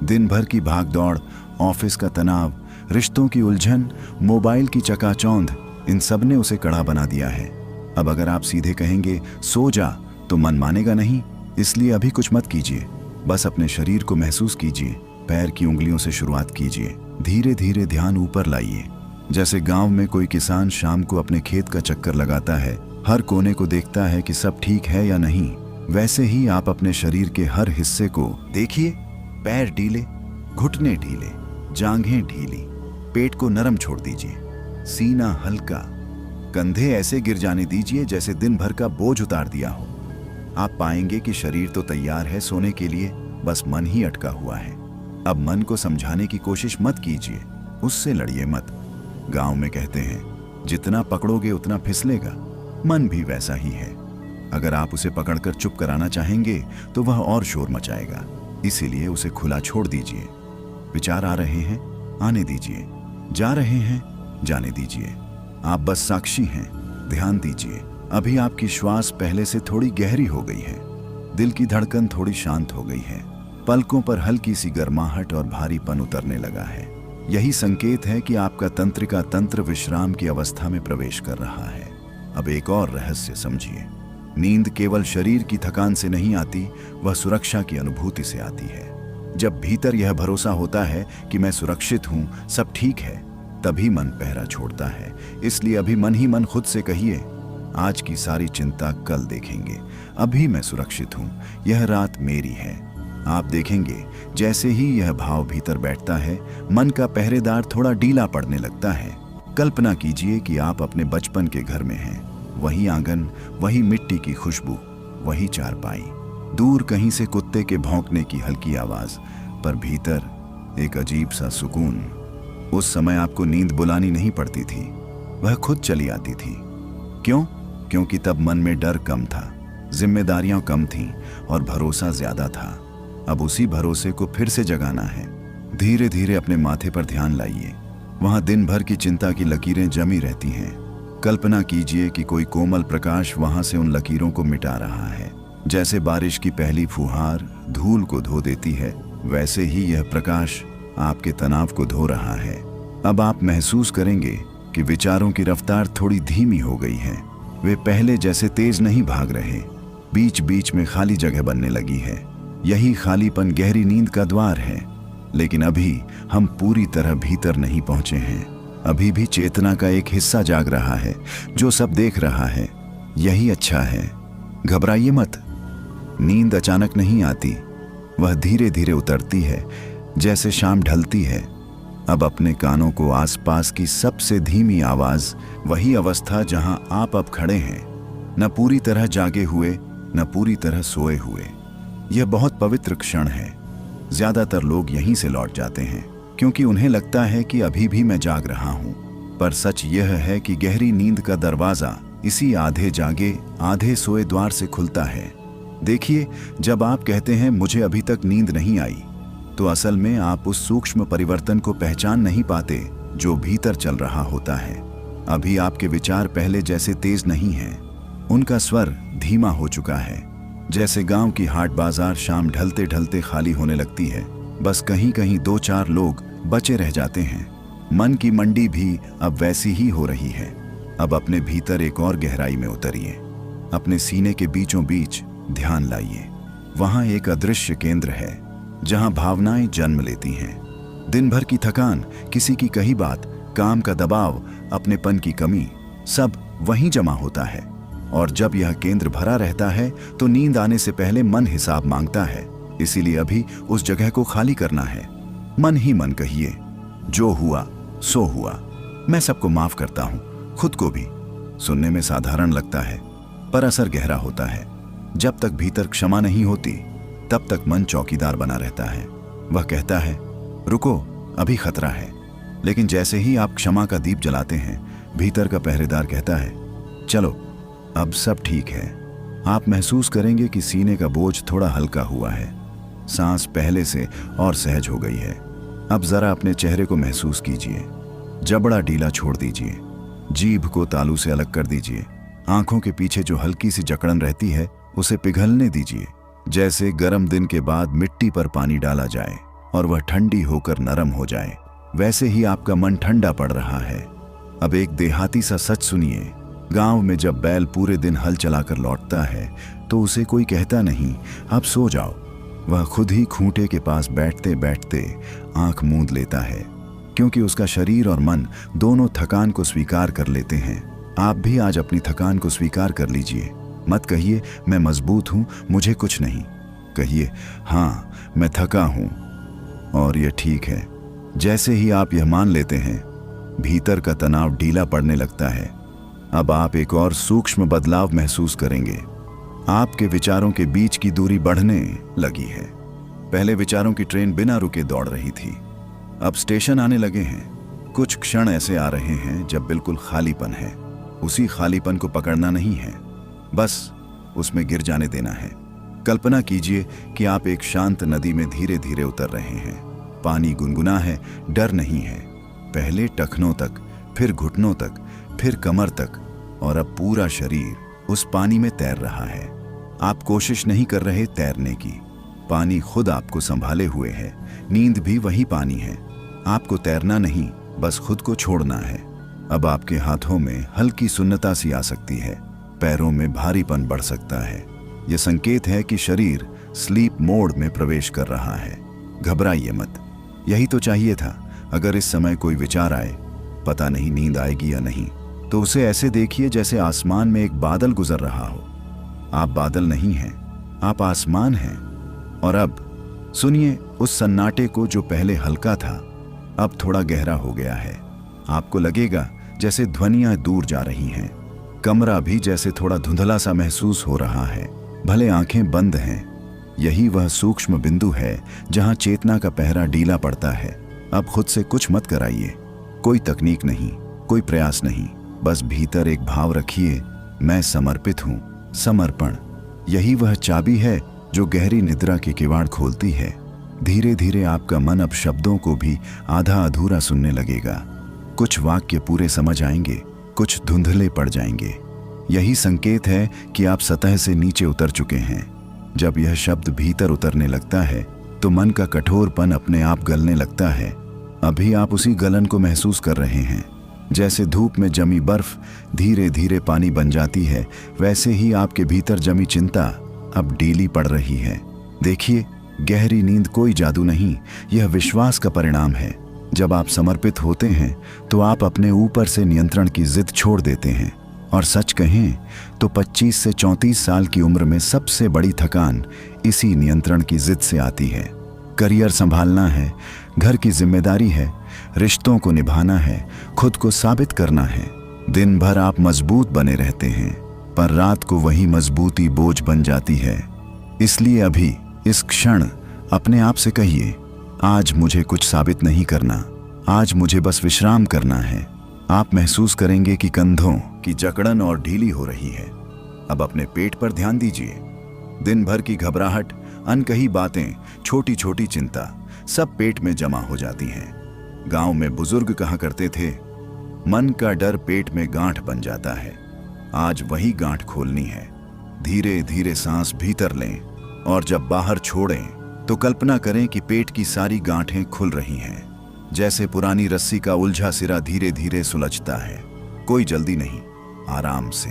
दिन भर की भाग दौड़, ऑफिस का तनाव, रिश्तों की उलझन, मोबाइल की चकाचौंध, इन सब ने उसे कड़ा बना दिया है। अब अगर आप सीधे कहेंगे सो जा, तो मन मानेगा नहीं। इसलिए अभी कुछ मत कीजिए, बस अपने शरीर को महसूस कीजिए। पैर की उंगलियों से शुरुआत कीजिए, धीरे धीरे ध्यान ऊपर लाइए। जैसे गांव में कोई किसान शाम को अपने खेत का चक्कर लगाता है, हर कोने को देखता है कि सब ठीक है या नहीं, वैसे ही आप अपने शरीर के हर हिस्से को देखिए। पैर ढीले, घुटने ढीले, जांघें ढीली, पेट को नरम छोड़ दीजिए, सीना हल्का, कंधे ऐसे गिर जाने दीजिए जैसे दिन भर का बोझ उतार दिया हो। आप पाएंगे कि शरीर तो तैयार है सोने के लिए, बस मन ही अटका हुआ है। अब मन को समझाने की कोशिश मत कीजिए, उससे लड़िए मत। गांव में कहते हैं जितना पकड़ोगे उतना फिसलेगा। मन भी वैसा ही है। अगर आप उसे पकड़कर चुप कराना चाहेंगे तो वह और शोर मचाएगा। इसीलिए उसे खुला छोड़ दीजिए। विचार आ रहे हैं, आने दीजिए, जा रहे हैं, जाने दीजिए। आप बस साक्षी हैं, ध्यान दीजिए। अभी आपकी श्वास पहले से थोड़ी गहरी हो गई है, दिल की धड़कन थोड़ी शांत हो गई है, पलकों पर हल्की सी गर्माहट और भारीपन उतरने लगा है। यही संकेत है कि आपका तंत्रिका तंत्र विश्राम की अवस्था में प्रवेश कर रहा है। अब एक और रहस्य समझिए, नींद केवल शरीर की थकान से नहीं आती, वह सुरक्षा की अनुभूति से आती है। जब भीतर यह भरोसा होता है कि मैं सुरक्षित हूं, सब ठीक है, तभी मन पहरा छोड़ता है। इसलिए अभी मन ही मन खुद से कहिए, आज की सारी चिंता कल देखेंगे, अभी मैं सुरक्षित हूं, यह रात मेरी है। आप देखेंगे जैसे ही यह भाव भीतर बैठता है, मन का पहरेदार थोड़ा ढीला पड़ने लगता है। कल्पना कीजिए कि आप अपने बचपन के घर में हैं। वही आंगन, वही मिट्टी की खुशबू, वही चारपाई, दूर कहीं से कुत्ते के भौंकने की हल्की आवाज, पर भीतर एक अजीब सा सुकून। उस समय आपको नींद बुलानी नहीं पड़ती थी, वह खुद चली आती थी। क्यों? क्योंकि तब मन में डर कम था, जिम्मेदारियां कम थीं और भरोसा ज्यादा था। अब उसी भरोसे को फिर से जगाना है। धीरे धीरे अपने माथे पर ध्यान लाइए। वहां दिन भर की चिंता की लकीरें जमी रहती हैं। कल्पना कीजिए कि कोई कोमल प्रकाश वहां से उन लकीरों को मिटा रहा है। जैसे बारिश की पहली फुहार धूल को धो देती है, वैसे ही यह प्रकाश आपके तनाव को धो रहा है। अब आप महसूस करेंगे कि विचारों की रफ्तार थोड़ी धीमी हो गई है। वे पहले जैसे तेज नहीं भाग रहे, बीच बीच में खाली जगह बनने लगी है। यही खालीपन गहरी नींद का द्वार है। लेकिन अभी हम पूरी तरह भीतर नहीं पहुंचे हैं। अभी भी चेतना का एक हिस्सा जाग रहा है, जो सब देख रहा है। यही अच्छा है। घबराइए मत। नींद अचानक नहीं आती, वह धीरे धीरे उतरती है, जैसे शाम ढलती है। अब अपने कानों को आसपास की सबसे धीमी आवाज, वही अवस्था जहां आप अब खड़े हैं, न पूरी तरह जागे हुए, न पूरी तरह सोए हुए। यह बहुत पवित्र क्षण है। ज्यादातर लोग यहीं से लौट जाते हैं क्योंकि उन्हें लगता है कि अभी भी मैं जाग रहा हूं। पर सच यह है कि गहरी नींद का दरवाजा इसी आधे जागे आधे सोए द्वार से खुलता है। देखिए, जब आप कहते हैं मुझे अभी तक नींद नहीं आई, तो असल में आप उस सूक्ष्म परिवर्तन को पहचान नहीं पाते जो भीतर चल रहा होता है। अभी आपके विचार पहले जैसे तेज नहीं हैं, उनका स्वर धीमा हो चुका है। जैसे गांव की हाट बाजार शाम ढलते ढलते खाली होने लगती है, बस कहीं कहीं 2-4 लोग बचे रह जाते हैं। मन की मंडी भी अब वैसी ही हो रही है। अब अपने भीतर एक और गहराई में उतरिए। अपने सीने के बीचों बीच ध्यान लाइए। वहां एक अदृश्य केंद्र है जहां भावनाएं जन्म लेती हैं। दिन भर की थकान, किसी की कही बात, काम का दबाव, अपनेपन की कमी, सब वहीं जमा होता है। और जब यह केंद्र भरा रहता है तो नींद आने से पहले मन हिसाब मांगता है। इसीलिए अभी उस जगह को खाली करना है। मन ही मन कहिए, जो हुआ सो हुआ, मैं सबको माफ करता हूं, खुद को भी। सुनने में साधारण लगता है पर असर गहरा होता है। जब तक भीतर क्षमा नहीं होती तब तक मन चौकीदार बना रहता है। वह कहता है, रुको, अभी खतरा है। लेकिन जैसे ही आप क्षमा का दीप जलाते हैं, भीतर का पहरेदार कहता है, चलो अब सब ठीक है। आप महसूस करेंगे कि सीने का बोझ थोड़ा हल्का हुआ है, सांस पहले से और सहज हो गई है। अब जरा अपने चेहरे को महसूस कीजिए। जबड़ा ढीला छोड़ दीजिए, जीभ को तालू से अलग कर दीजिए। आंखों के पीछे जो हल्की सी जकड़न रहती है उसे पिघलने दीजिए, जैसे गर्म दिन के बाद मिट्टी पर पानी डाला जाए और वह ठंडी होकर नरम हो जाए। वैसे ही आपका मन ठंडा पड़ रहा है। अब एक देहाती सा सच सुनिए। गांव में जब बैल पूरे दिन हल चलाकर लौटता है तो उसे कोई कहता नहीं, अब सो जाओ। वह खुद ही खूंटे के पास बैठते बैठते आंख मूंद लेता है, क्योंकि उसका शरीर और मन दोनों थकान को स्वीकार कर लेते हैं। आप भी आज अपनी थकान को स्वीकार कर लीजिए। मत कहिए मैं मजबूत हूं, मुझे कुछ नहीं। कहिए, हाँ मैं थका हूं और यह ठीक है। जैसे ही आप यह मान लेते हैं, भीतर का तनाव ढीला पड़ने लगता है। अब आप एक और सूक्ष्म बदलाव महसूस करेंगे। आपके विचारों के बीच की दूरी बढ़ने लगी है। पहले विचारों की ट्रेन बिना रुके दौड़ रही थी, अब स्टेशन आने लगे हैं। कुछ क्षण ऐसे आ रहे हैं जब बिल्कुल खालीपन है। उसी खालीपन को पकड़ना नहीं है, बस उसमें गिर जाने देना है। कल्पना कीजिए कि आप एक शांत नदी में धीरे धीरे उतर रहे हैं। पानी गुनगुना है, डर नहीं है। पहले टखनों तक, फिर घुटनों तक, फिर कमर तक, और अब पूरा शरीर उस पानी में तैर रहा है। आप कोशिश नहीं कर रहे तैरने की, पानी खुद आपको संभाले हुए है। नींद भी वही पानी है। आपको तैरना नहीं, बस खुद को छोड़ना है। अब आपके हाथों में हल्की सुन्नता सी आ सकती है, पैरों में भारीपन बढ़ सकता है। यह संकेत है कि शरीर स्लीप मोड में प्रवेश कर रहा है। घबराइए मत, यही तो चाहिए था। अगर इस समय कोई विचार आए, पता नहीं नींद आएगी या नहीं, तो उसे ऐसे देखिए जैसे आसमान में एक बादल गुजर रहा हो। आप बादल नहीं हैं, आप आसमान हैं। और अब सुनिए उस सन्नाटे को जो पहले हल्का था, अब थोड़ा गहरा हो गया है। आपको लगेगा जैसे ध्वनियां दूर जा रही हैं। कमरा भी जैसे थोड़ा धुंधला सा महसूस हो रहा है, भले आंखें बंद हैं। यही वह सूक्ष्म बिंदु है जहां चेतना का पहरा ढीला पड़ता है। अब खुद से कुछ मत कराइए, कोई तकनीक नहीं, कोई प्रयास नहीं, बस भीतर एक भाव रखिए, मैं समर्पित हूं। समर्पण, यही वह चाबी है जो गहरी निद्रा के किवाड़ खोलती है। धीरे धीरे आपका मन अब शब्दों को भी आधा अधूरा सुनने लगेगा। कुछ वाक्य पूरे समझ आएंगे, कुछ धुंधले पड़ जाएंगे। यही संकेत है कि आप सतह से नीचे उतर चुके हैं। जब यह शब्द भीतर उतरने लगता है तो मन का कठोरपन अपने आप गलने लगता है। अभी आप उसी गलन को महसूस कर रहे हैं। जैसे धूप में जमी बर्फ धीरे धीरे पानी बन जाती है, वैसे ही आपके भीतर जमी चिंता अब ढीली पड़ रही है। देखिए, गहरी नींद कोई जादू नहीं, यह विश्वास का परिणाम है। जब आप समर्पित होते हैं तो आप अपने ऊपर से नियंत्रण की जिद छोड़ देते हैं। और सच कहें तो 25 से 34 साल की उम्र में सबसे बड़ी थकान इसी नियंत्रण की जिद से आती है। करियर संभालना है, घर की जिम्मेदारी है, रिश्तों को निभाना है, खुद को साबित करना है। दिन भर आप मजबूत बने रहते हैं, पर रात को वही मजबूती बोझ बन जाती है। इसलिए अभी इस क्षण अपने आप से कहिए, आज मुझे कुछ साबित नहीं करना, आज मुझे बस विश्राम करना है। आप महसूस करेंगे कि कंधों की जकड़न और ढीली हो रही है। अब अपने पेट पर ध्यान दीजिए। दिन भर की घबराहट, अनकही बातें, छोटी छोटी चिंता सब पेट में जमा हो जाती हैं। गांव में बुजुर्ग कहा करते थे, मन का डर पेट में गांठ बन जाता है। आज वही गांठ खोलनी है। धीरे धीरे सांस भीतर लें और जब बाहर छोड़ें तो कल्पना करें कि पेट की सारी गांठें खुल रही हैं। जैसे पुरानी रस्सी का उलझा सिरा धीरे धीरे सुलझता है। कोई जल्दी नहीं, आराम से।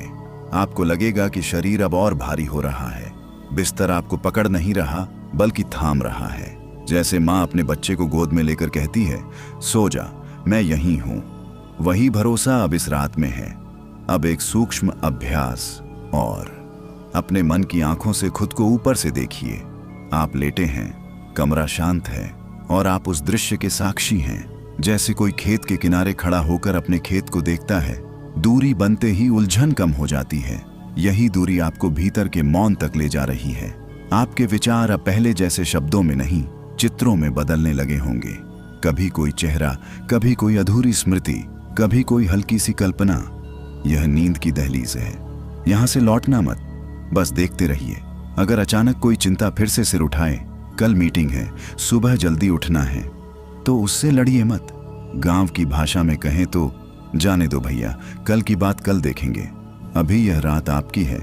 आपको लगेगा कि शरीर अब और भारी हो रहा है। बिस्तर आपको पकड़ नहीं रहा बल्कि थाम रहा है। जैसे माँ अपने बच्चे को गोद में लेकर कहती है, सो जा, मैं यहीं हूं। वही भरोसा अब इस रात में है। अब एक सूक्ष्म अभ्यास और अपने मन की आंखों से खुद को ऊपर से देखिए। आप लेटे हैं, कमरा शांत है और आप उस दृश्य के साक्षी हैं, जैसे कोई खेत के किनारे खड़ा होकर अपने खेत को देखता है। दूरी बनते ही उलझन कम हो जाती है। यही दूरी आपको भीतर के मौन तक ले जा रही है। आपके विचार अब पहले जैसे शब्दों में नहीं, चित्रों में बदलने लगे होंगे। कभी कोई चेहरा, कभी कोई अधूरी स्मृति, कभी कोई हल्की सी कल्पना। यह नींद की दहलीज है, यहां से लौटना मत, बस देखते रहिए। अगर अचानक कोई चिंता फिर से सिर उठाए, कल मीटिंग है, सुबह जल्दी उठना है, तो उससे लड़िए मत। गांव की भाषा में कहें तो जाने दो भैया, कल की बात कल देखेंगे, अभी यह रात आपकी है।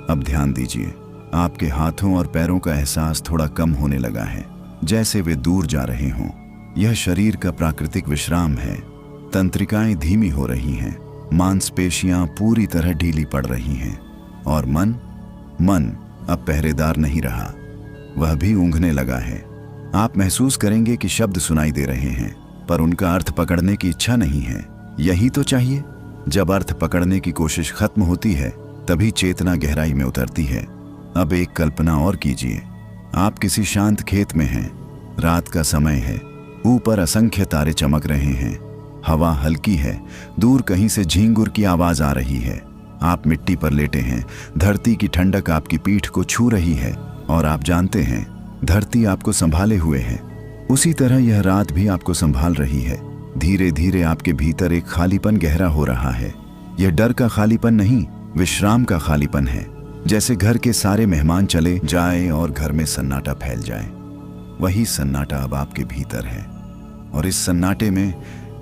अब ध्यान दीजिए, आपके हाथों और पैरों का एहसास थोड़ा कम होने लगा है, जैसे वे दूर जा रहे हों। यह शरीर का प्राकृतिक विश्राम है। तंत्रिकाएं धीमी हो रही हैं, मांसपेशियां पूरी तरह ढीली पड़ रही हैं और मन अब पहरेदार नहीं रहा, वह भी ऊँघने लगा है। आप महसूस करेंगे कि शब्द सुनाई दे रहे हैं, पर उनका अर्थ पकड़ने की इच्छा नहीं है। यही तो चाहिए। जब अर्थ पकड़ने की कोशिश खत्म होती है, तभी चेतना गहराई में उतरती है। अब एक कल्पना और कीजिए। आप किसी शांत खेत में हैं, रात का समय है, ऊपर असंख्य तारे चमक रहे हैं, हवा हल्की है, दूर कहीं से झींगुर की आवाज आ रही है। आप मिट्टी पर लेटे हैं, धरती की ठंडक आपकी पीठ को छू रही है और आप जानते हैं धरती आपको संभाले हुए है। उसी तरह यह रात भी आपको संभाल रही है। धीरे धीरे आपके भीतर एक खालीपन गहरा हो रहा है। यह डर का खालीपन नहीं, विश्राम का खालीपन है। जैसे घर के सारे मेहमान चले जाएं और घर में सन्नाटा फैल जाए। वही सन्नाटा अब आपके भीतर है और इस सन्नाटे में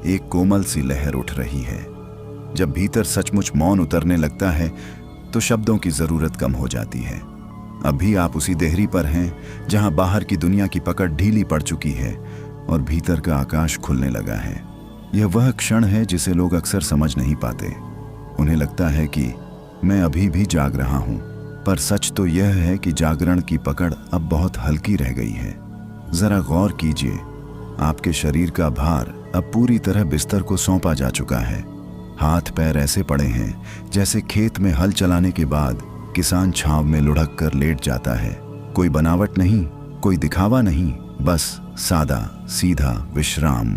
एक कोमल सी लहर उठ रही है। जब भीतर सचमुच मौन उतरने लगता है तो शब्दों की जरूरत कम हो जाती है। अभी आप उसी देहरी पर हैं जहां बाहर की दुनिया की पकड़ ढीली पड़ चुकी है और भीतर का आकाश खुलने लगा है। यह वह क्षण है जिसे लोग अक्सर समझ नहीं पाते। उन्हें लगता है कि मैं अभी भी जाग रहा हूं, पर सच तो यह है कि जागरण की पकड़ अब बहुत हल्की रह गई है। जरा गौर कीजिए, आपके शरीर का भार अब पूरी तरह बिस्तर को सौंपा जा चुका है। हाथ पैर ऐसे पड़े हैं जैसे खेत में हल चलाने के बाद किसान छांव में लुढ़क कर लेट जाता है। कोई बनावट नहीं, कोई दिखावा नहीं, बस सादा सीधा विश्राम।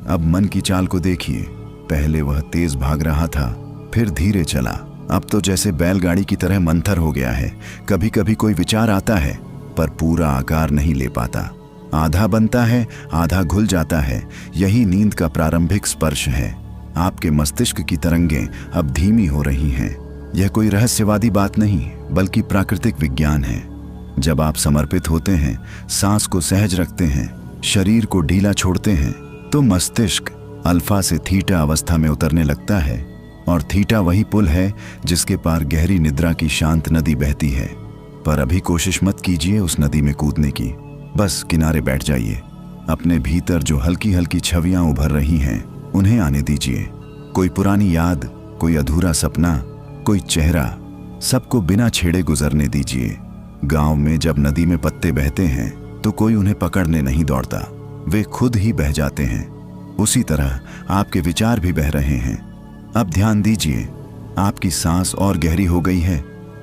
अब मन की चाल को देखिए। पहले वह तेज भाग रहा था, फिर धीरे चला। अब तो जैसे बैलगाड़ी की तरह मंथर हो गया है। कभी कभी कोई विचार आता है, पर पूरा आकार नहीं ले पाता। आधा बनता है, आधा घुल जाता है। यही नींद का प्रारंभिक स्पर्श है। आपके मस्तिष्क की तरंगें अब धीमी हो रही हैं। यह कोई रहस्यवादी बात नहीं, बल्कि प्राकृतिक विज्ञान है। जब आप समर्पित होते हैं, सांस को सहज रखते हैं, शरीर को ढीला छोड़ते हैं, तो मस्तिष्क अल्फा से थीटा अवस्था में उतरने लगता है। और थीटा वही पुल है जिसके पार गहरी निद्रा की शांत नदी बहती है। पर अभी कोशिश मत कीजिए उस नदी में कूदने की, बस किनारे बैठ जाइए। अपने भीतर जो हल्की हल्की छवियां उभर रही हैं, उन्हें आने दीजिए। कोई पुरानी याद, कोई अधूरा सपना, कोई चेहरा, सबको बिना छेड़े गुजरने दीजिए। गांव में जब नदी में पत्ते बहते हैं तो कोई उन्हें पकड़ने नहीं दौड़ता, वे खुद ही बह जाते हैं। उसी तरह आपके विचार भी बह रहे हैं। अब ध्यान दीजिए, आपकी सांस और गहरी हो गई है,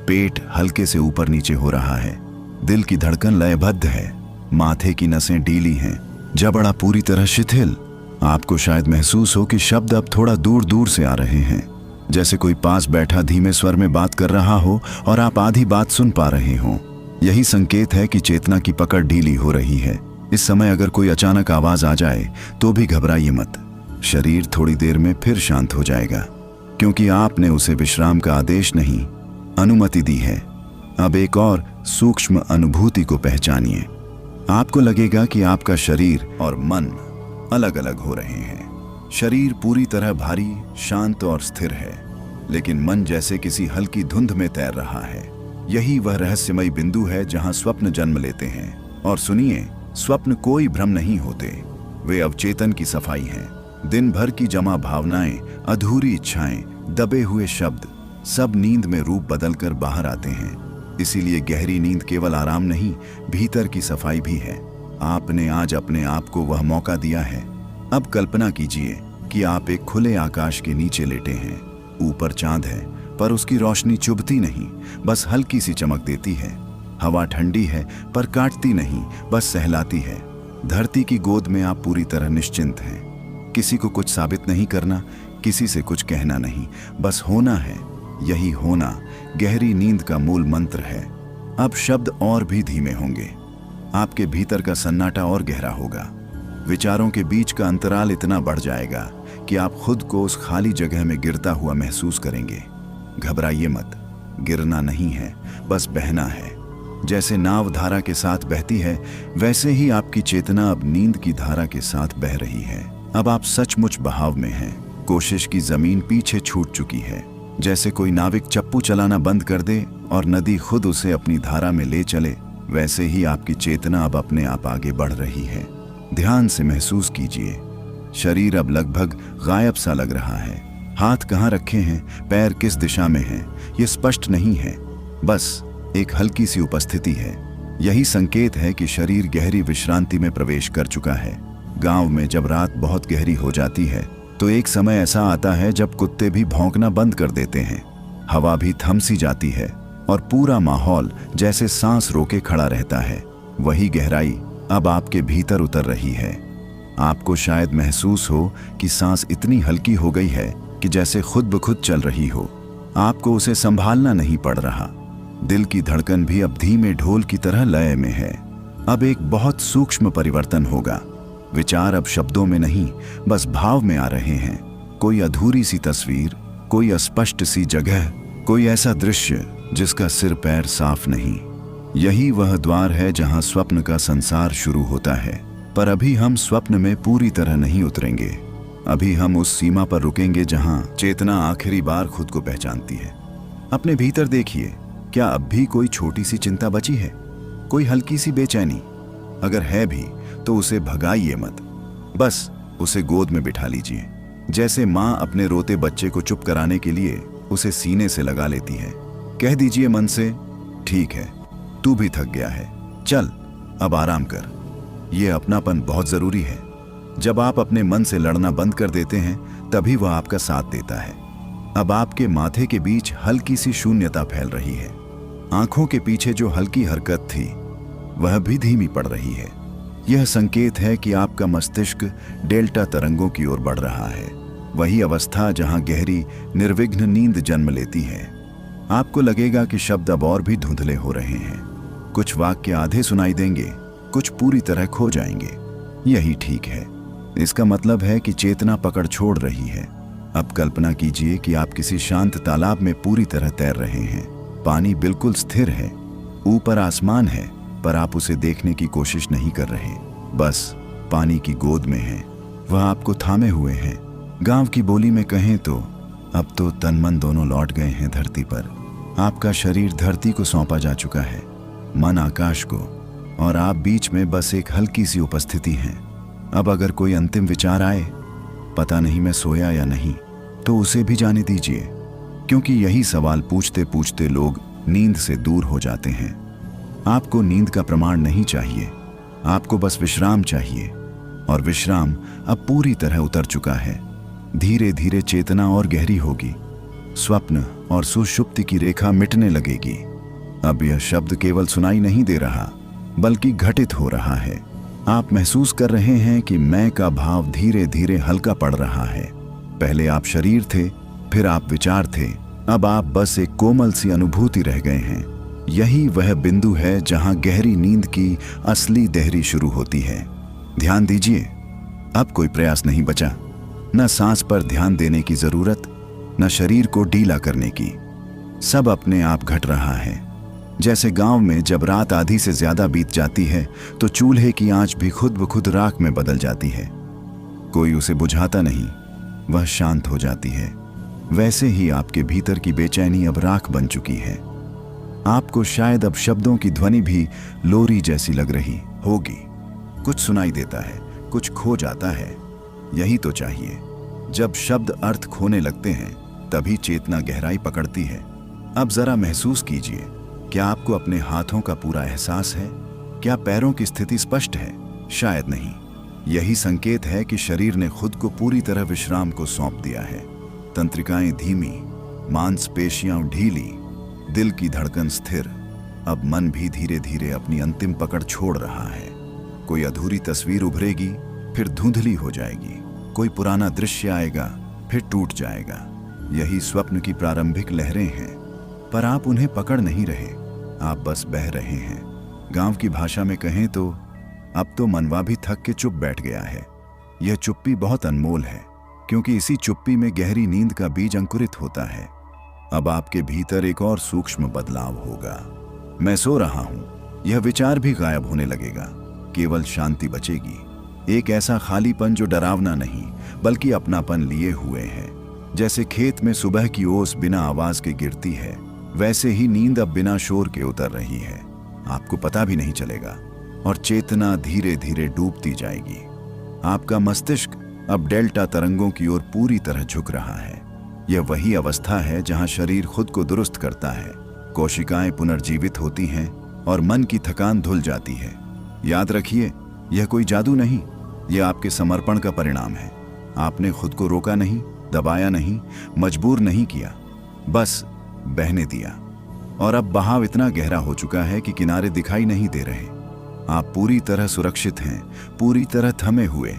पेट हल्के से ऊपर नीचे हो रहा है, दिल की धड़कन लयबद्ध है, माथे की नसें ढीली हैं, जबड़ा पूरी तरह शिथिल। आपको शायद महसूस हो कि शब्द अब थोड़ा दूर दूर से आ रहे हैं, जैसे कोई पास बैठा धीमे स्वर में बात कर रहा हो और आप आधी बात सुन पा रहे हों। यही संकेत है कि चेतना की पकड़ ढीली हो रही है। इस समय अगर कोई अचानक आवाज आ जाए तो भी घबराइए मत। शरीर थोड़ी देर में फिर शांत हो जाएगा, क्योंकि आपने उसे विश्राम का आदेश नहीं, अनुमति दी है। अब एक और सूक्ष्म अनुभूति को पहचानिए। आपको लगेगा कि आपका शरीर और मन अलग अलग हो रहे हैं। शरीर पूरी तरह भारी, शांत और स्थिर है, लेकिन मन जैसे किसी हल्की धुंध में तैर रहा है। यही वह रहस्यमयी बिंदु है जहां स्वप्न जन्म लेते हैं। और सुनिए, स्वप्न कोई भ्रम नहीं होते, वे अवचेतन की सफाई हैं। दिन भर की जमा भावनाएं, अधूरी इच्छाएं, दबे हुए शब्द, सब नींद में रूप बदलकर बाहर आते हैं। इसीलिए गहरी नींद केवल आराम नहीं, भीतर की सफाई भी है। आपने आज अपने आप को वह मौका दिया है। अब कल्पना कीजिए कि आप एक खुले आकाश के नीचे लेटे हैं। ऊपर चांद है, पर उसकी रोशनी चुभती नहीं, बस हल्की सी चमक देती है। हवा ठंडी है पर काटती नहीं, बस सहलाती है। धरती की गोद में आप पूरी तरह निश्चिंत हैं। किसी को कुछ साबित नहीं करना, किसी से कुछ कहना नहीं, बस होना है। यही होना गहरी नींद का मूल मंत्र है। अब शब्द और भी धीमे होंगे, आपके भीतर का सन्नाटा और गहरा होगा। विचारों के बीच का अंतराल इतना बढ़ जाएगा कि आप खुद को उस खाली जगह में गिरता हुआ महसूस करेंगे। घबराइए मत, गिरना नहीं है, बस बहना है। जैसे नाव धारा के साथ बहती है, वैसे ही आपकी चेतना अब नींद की धारा के साथ बह रही है। अब आप सचमुच बहाव में हैं। कोशिश की जमीन पीछे छूट चुकी है। जैसे कोई नाविक चप्पू चलाना बंद कर दे और नदी खुद उसे अपनी धारा में ले चले, वैसे ही आपकी चेतना अब अपने आप आगे बढ़ रही है। ध्यान से महसूस कीजिए, शरीर अब लगभग गायब सा लग रहा है। हाथ कहाँ रखे हैं, पैर किस दिशा में हैं, ये स्पष्ट नहीं है, बस एक हल्की सी उपस्थिति है। यही संकेत है कि शरीर गहरी विश्रांति में प्रवेश कर चुका है। गांव में जब रात बहुत गहरी हो जाती है तो एक समय ऐसा आता है जब कुत्ते भी भौंकना बंद कर देते हैं, हवा भी थम सी जाती है और पूरा माहौल जैसे सांस रोके खड़ा रहता है। वही गहराई अब आपके भीतर उतर रही है। आपको शायद महसूस हो कि सांस इतनी हल्की हो गई है कि जैसे खुद ब खुद चल रही हो। आपको उसे संभालना नहीं पड़ रहा। दिल की धड़कन भी अब धीमे ढोल की तरह लय में है। अब एक बहुत सूक्ष्म परिवर्तन होगा। विचार अब शब्दों में नहीं, बस भाव में आ रहे हैं। कोई अधूरी सी तस्वीर, कोई अस्पष्ट सी जगह, कोई ऐसा दृश्य जिसका सिर पैर साफ नहीं। यही वह द्वार है जहां स्वप्न का संसार शुरू होता है। पर अभी हम स्वप्न में पूरी तरह नहीं उतरेंगे। अभी हम उस सीमा पर रुकेंगे जहां चेतना आखिरी बार खुद को पहचानती है। अपने भीतर देखिए, क्या अब भी कोई छोटी सी चिंता बची है, कोई हल्की सी बेचैनी? अगर है भी तो उसे भगाइए मत, बस उसे गोद में बिठा लीजिए। जैसे माँ अपने रोते बच्चे को चुप कराने के लिए उसे सीने से लगा लेती है। कह दीजिए मन से, ठीक है, तू भी थक गया है, चल अब आराम कर। ये अपनापन बहुत जरूरी है। जब आप अपने मन से लड़ना बंद कर देते हैं तभी वह आपका साथ देता है। अब आपके माथे के बीच हल्की सी शून्यता फैल रही है। आंखों के पीछे जो हल्की हरकत थी वह भी धीमी पड़ रही है। यह संकेत है कि आपका मस्तिष्क डेल्टा तरंगों की ओर बढ़ रहा है। वही अवस्था जहां गहरी निर्विघ्न नींद जन्म लेती है। आपको लगेगा कि शब्द अब और भी धुंधले हो रहे हैं। कुछ वाक्य आधे सुनाई देंगे, कुछ पूरी तरह खो जाएंगे। यही ठीक है। इसका मतलब है कि चेतना पकड़ छोड़ रही है। अब कल्पना कीजिए कि आप किसी शांत तालाब में पूरी तरह तैर रहे हैं। पानी बिल्कुल स्थिर है, ऊपर आसमान है, पर आप उसे देखने की कोशिश नहीं कर रहे। बस पानी की गोद में है, वह आपको थामे हुए हैं। गांव की बोली में कहें तो अब तो तन मन दोनों लौट गए हैं धरती पर। आपका शरीर धरती को सौंपा जा चुका है, मन आकाश को, और आप बीच में बस एक हल्की सी उपस्थिति हैं। अब अगर कोई अंतिम विचार आए, पता नहीं मैं सोया या नहीं, तो उसे भी जाने दीजिए, क्योंकि यही सवाल पूछते पूछते लोग नींद से दूर हो जाते हैं। आपको नींद का प्रमाण नहीं चाहिए, आपको बस विश्राम चाहिए, और विश्राम अब पूरी तरह उतर चुका है। धीरे धीरे चेतना और गहरी होगी, स्वप्न और सुषुप्ति की रेखा मिटने लगेगी। अब यह शब्द केवल सुनाई नहीं दे रहा, बल्कि घटित हो रहा है। आप महसूस कर रहे हैं कि मैं का भाव धीरे धीरे हल्का पड़ रहा है। पहले आप शरीर थे, फिर आप विचार थे, अब आप बस एक कोमल सी अनुभूति रह गए हैं। यही वह बिंदु है जहां गहरी नींद की असली देहरी शुरू होती है। ध्यान दीजिए, अब कोई प्रयास नहीं बचा। न सांस पर ध्यान देने की जरूरत, न शरीर को ढीला करने की। सब अपने आप घट रहा है। जैसे गांव में जब रात आधी से ज्यादा बीत जाती है तो चूल्हे की आंच भी खुद ब खुद राख में बदल जाती है। कोई उसे बुझाता नहीं, वह शांत हो जाती है। वैसे ही आपके भीतर की बेचैनी अब राख बन चुकी है। आपको शायद अब शब्दों की ध्वनि भी लोरी जैसी लग रही होगी। कुछ सुनाई देता है, कुछ खो जाता है। यही तो चाहिए। जब शब्द अर्थ खोने लगते हैं तभी चेतना गहराई पकड़ती है। अब जरा महसूस कीजिए, क्या आपको अपने हाथों का पूरा एहसास है? क्या पैरों की स्थिति स्पष्ट है? शायद नहीं। यही संकेत है कि शरीर ने खुद को पूरी तरह विश्राम को सौंप दिया है। तंत्रिकाएं धीमी, मांसपेशियां ढीली, दिल की धड़कन स्थिर। अब मन भी धीरे धीरे अपनी अंतिम पकड़ छोड़ रहा है। कोई अधूरी तस्वीर उभरेगी, फिर धुंधली हो जाएगी। कोई पुराना दृश्य आएगा, फिर टूट जाएगा। यही स्वप्न की प्रारंभिक लहरें हैं, पर आप उन्हें पकड़ नहीं रहे, आप बस बह रहे हैं। गांव की भाषा में कहें तो अब तो मनवा भी थक के चुप बैठ गया है। यह चुप्पी बहुत अनमोल है, क्योंकि इसी चुप्पी में गहरी नींद का बीज अंकुरित होता है। अब आपके भीतर एक और सूक्ष्म बदलाव होगा। मैं सो रहा हूं, यह विचार भी गायब होने लगेगा। केवल शांति बचेगी, एक ऐसा खालीपन जो डरावना नहीं बल्कि अपनापन लिए हुए है। जैसे खेत में सुबह की ओस बिना आवाज के गिरती है, वैसे ही नींद अब बिना शोर के उतर रही है। आपको पता भी नहीं चलेगा और चेतना धीरे धीरे डूबती जाएगी। आपका मस्तिष्क अब डेल्टा तरंगों की ओर पूरी तरह झुक रहा है। यह वही अवस्था है जहां शरीर खुद को दुरुस्त करता है, कोशिकाएं पुनर्जीवित होती हैं और मन की थकान धुल जाती है। याद रखिए, यह कोई जादू नहीं, यह आपके समर्पण का परिणाम है। आपने खुद को रोका नहीं, दबाया नहीं, मजबूर नहीं किया, बस बहने दिया। और अब बहाव इतना गहरा हो चुका है कि किनारे दिखाई नहीं दे रहे। आप पूरी तरह सुरक्षित हैं, पूरी तरह थमे हुए,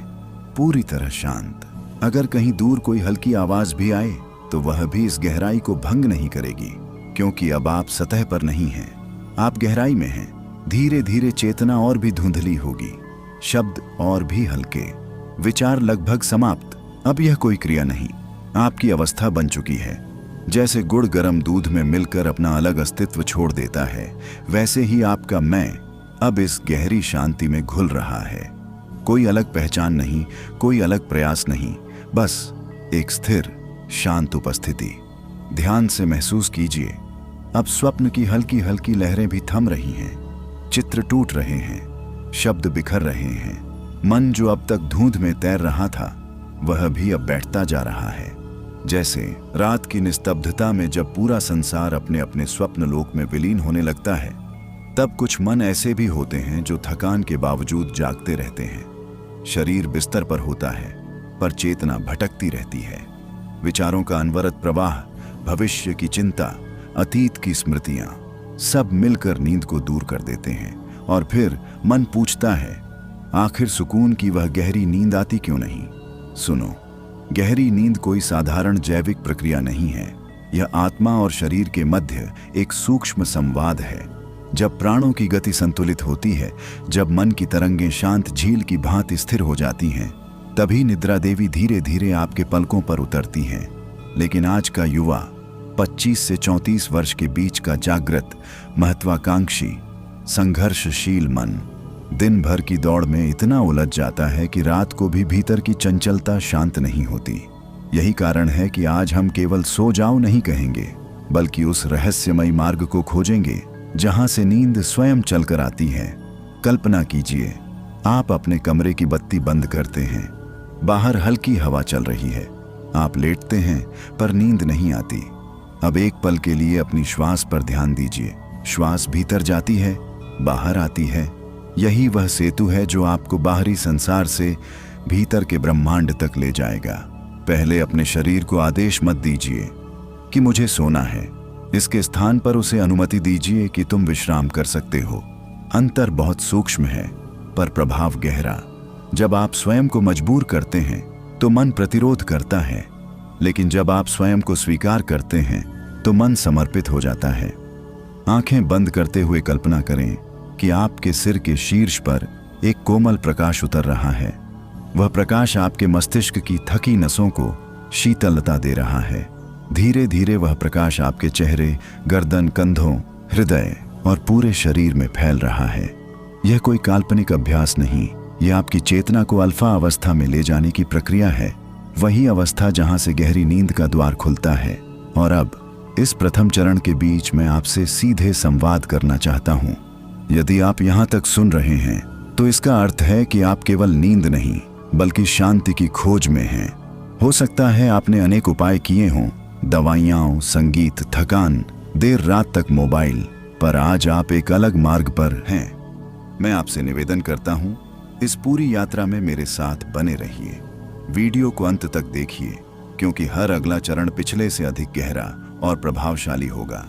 पूरी तरह शांत। अगर कहीं दूर कोई हल्की आवाज भी आए तो वह भी इस गहराई को भंग नहीं करेगी, क्योंकि अब आप सतह पर नहीं हैं, आप गहराई में हैं। धीरे धीरे चेतना और भी धुंधली होगी, शब्द और भी हल्के, विचार लगभग समाप्त। अब यह कोई क्रिया नहीं, आपकी अवस्था बन चुकी है। जैसे गुड़ गर्म दूध में मिलकर अपना अलग अस्तित्व छोड़ देता है, वैसे ही आपका मैं अब इस गहरी शांति में घुल रहा है। कोई अलग पहचान नहीं, कोई अलग प्रयास नहीं, बस एक स्थिर शांत उपस्थिति। ध्यान से महसूस कीजिए, अब स्वप्न की हल्की हल्की लहरें भी थम रही हैं, चित्र टूट रहे हैं, शब्द बिखर रहे हैं। मन जो अब तक धुंध में तैर रहा था, वह भी अब बैठता जा रहा है। जैसे रात की निस्तब्धता में जब पूरा संसार अपने अपने स्वप्न लोक में विलीन होने लगता है, तब कुछ मन ऐसे भी होते हैं जो थकान के बावजूद जागते रहते हैं। शरीर बिस्तर पर होता है, पर चेतना भटकती रहती है। विचारों का अनवरत प्रवाह, भविष्य की चिंता, अतीत की स्मृतियां, सब मिलकर नींद को दूर कर देते हैं। और फिर मन पूछता है, आखिर सुकून की वह गहरी नींद आती क्यों नहीं? सुनो, गहरी नींद कोई साधारण जैविक प्रक्रिया नहीं है। यह आत्मा और शरीर के मध्य एक सूक्ष्म संवाद है। जब प्राणों की गति संतुलित होती है, जब मन की तरंगें शांत झील की भांति स्थिर हो जाती हैं, तभी निद्रा देवी धीरे धीरे आपके पलकों पर उतरती हैं। लेकिन आज का युवा 25 से 34 वर्ष के बीच का जागृत, महत्वाकांक्षी, संघर्षशील मन दिन भर की दौड़ में इतना उलझ जाता है कि रात को भी भीतर की चंचलता शांत नहीं होती। यही कारण है कि आज हम केवल सो जाओ नहीं कहेंगे, बल्कि उस रहस्यमयी मार्ग को खोजेंगे जहां से नींद स्वयं चलकर आती है। कल्पना कीजिए, आप अपने कमरे की बत्ती बंद करते हैं, बाहर हल्की हवा चल रही है, आप लेटते हैं पर नींद नहीं आती। अब एक पल के लिए अपनी श्वास पर ध्यान दीजिए। श्वास भीतर जाती है, बाहर आती है। यही वह सेतु है जो आपको बाहरी संसार से भीतर के ब्रह्मांड तक ले जाएगा। पहले अपने शरीर को आदेश मत दीजिए कि मुझे सोना है। इसके स्थान पर उसे अनुमति दीजिए कि तुम विश्राम कर सकते हो। अंतर बहुत सूक्ष्म है, पर प्रभाव गहरा। जब आप स्वयं को मजबूर करते हैं तो मन प्रतिरोध करता है, लेकिन जब आप स्वयं को स्वीकार करते हैं तो मन समर्पित हो जाता है। आंखें बंद करते हुए कल्पना करें कि आपके सिर के शीर्ष पर एक कोमल प्रकाश उतर रहा है। वह प्रकाश आपके मस्तिष्क की थकी नसों को शीतलता दे रहा है। धीरे धीरे वह प्रकाश आपके चेहरे, गर्दन, कंधों, हृदय और पूरे शरीर में फैल रहा है। यह कोई काल्पनिक अभ्यास नहीं, यह आपकी चेतना को अल्फा अवस्था में ले जाने की प्रक्रिया है। वही अवस्था जहां से गहरी नींद का द्वार खुलता है। और अब इस प्रथम चरण के बीच मैं आपसे सीधे संवाद करना चाहता हूं। यदि आप यहां तक सुन रहे हैं तो इसका अर्थ है कि आप केवल नींद नहीं बल्कि शांति की खोज में हैं। हो सकता है आपने अनेक उपाय किए हों, दवाइयां, संगीत, थकान, देर रात तक मोबाइल, पर आज आप एक अलग मार्ग पर हैं। मैं आपसे निवेदन करता हूं, इस पूरी यात्रा में मेरे साथ बने रहिए। वीडियो को अंत तक देखिए, क्योंकि हर अगला चरण पिछले से अधिक गहरा और प्रभावशाली होगा।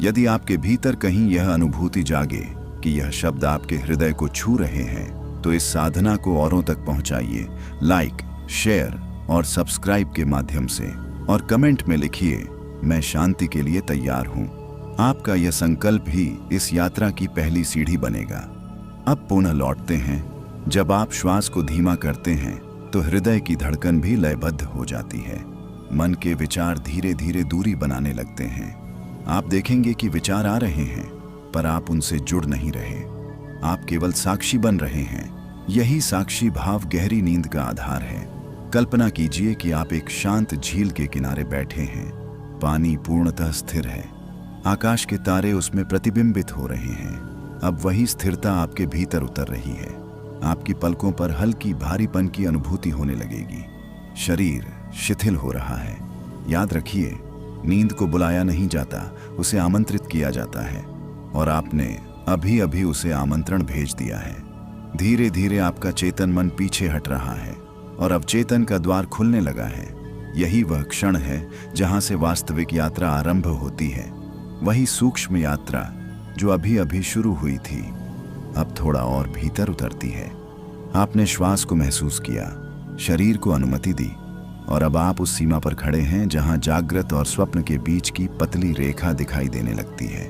यदि आपके भीतर कहीं यह अनुभूति जागे कि यह शब्द आपके हृदय को छू रहे हैं, तो इस साधना को औरों तक पहुंचाइए, लाइक, शेयर और सब्सक्राइब के माध्यम से, और कमेंट में लिखिए, मैं शांति के लिए तैयार हूं। आपका यह संकल्प ही इस यात्रा की पहली सीढ़ी बनेगा। अब पुनः लौटते हैं। जब आप श्वास को धीमा करते हैं तो हृदय की धड़कन भी लयबद्ध हो जाती है। मन के विचार धीरे धीरे दूरी बनाने लगते हैं। आप देखेंगे कि विचार आ रहे हैं, पर आप उनसे जुड़ नहीं रहे। आप केवल साक्षी बन रहे हैं। यही साक्षी भाव गहरी नींद का आधार है। कल्पना कीजिए कि आप एक शांत झील के किनारे बैठे हैं। पानी पूर्णतः स्थिर है। आकाश के तारे उसमें प्रतिबिंबित हो रहे हैं। अब वही स्थिरता आपके भीतर उतर रही है। आपकी पलकों पर हल्की भारीपन की अनुभूति होने लगेगी। शरीर शिथिल हो रहा है। याद रखिए, नींद को बुलाया नहीं जाता, उसे आमंत्रित किया जाता है, और आपने अभी अभी उसे आमंत्रण भेज दिया है। धीरे धीरे आपका चेतन मन पीछे हट रहा है और अब चेतन का द्वार खुलने लगा है। यही वह क्षण है जहां से वास्तविक यात्रा आरंभ होती है। वही सूक्ष्म यात्रा जो अभी अभी शुरू हुई थी, अब थोड़ा और भीतर उतरती है। आपने श्वास को महसूस किया, शरीर को अनुमति दी, और अब आप उस सीमा पर खड़े हैं जहां जागृत और स्वप्न के बीच की पतली रेखा दिखाई देने लगती है।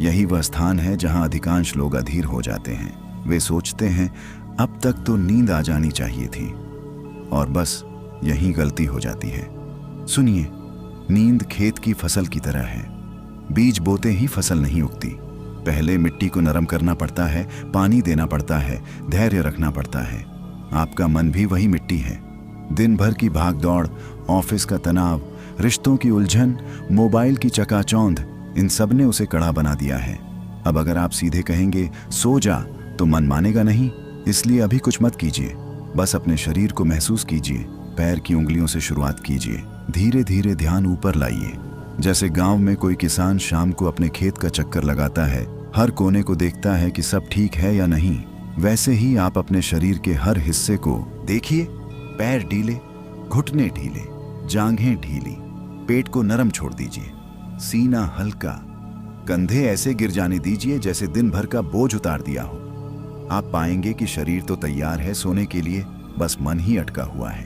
यही वह स्थान है जहां अधिकांश लोग अधीर हो जाते हैं। वे सोचते हैं, अब तक तो नींद आ जानी चाहिए थी, और बस यही गलती हो जाती है। सुनिए, नींद खेत की फसल की तरह है। बीज बोते ही फसल नहीं उगती। पहले मिट्टी को नरम करना पड़ता है, पानी देना पड़ता है, धैर्य रखना पड़ता है। आपका मन भी वही मिट्टी है। दिन भर की भाग दौड़, ऑफिस का तनाव, रिश्तों की उलझन, मोबाइल की चकाचौंध, इन सब ने उसे कड़ा बना दिया है। अब अगर आप सीधे कहेंगे सो जा, तो मन मानेगा नहीं। इसलिए अभी कुछ मत कीजिए, बस अपने शरीर को महसूस कीजिए। पैर की उंगलियों से शुरुआत कीजिए। धीरे धीरे ध्यान ऊपर लाइए। जैसे गांव में कोई किसान शाम को अपने खेत का चक्कर लगाता है, हर कोने को देखता है कि सब ठीक है या नहीं, वैसे ही आप अपने शरीर के हर हिस्से को देखिए। पैर ढीले, घुटने ढीले, जांघें ढीली, पेट को नरम छोड़ दीजिए, सीना हल्का, कंधे ऐसे गिर जाने दीजिए जैसे दिन भर का बोझ उतार दिया हो। आप पाएंगे कि शरीर तो तैयार है सोने के लिए, बस मन ही अटका हुआ है।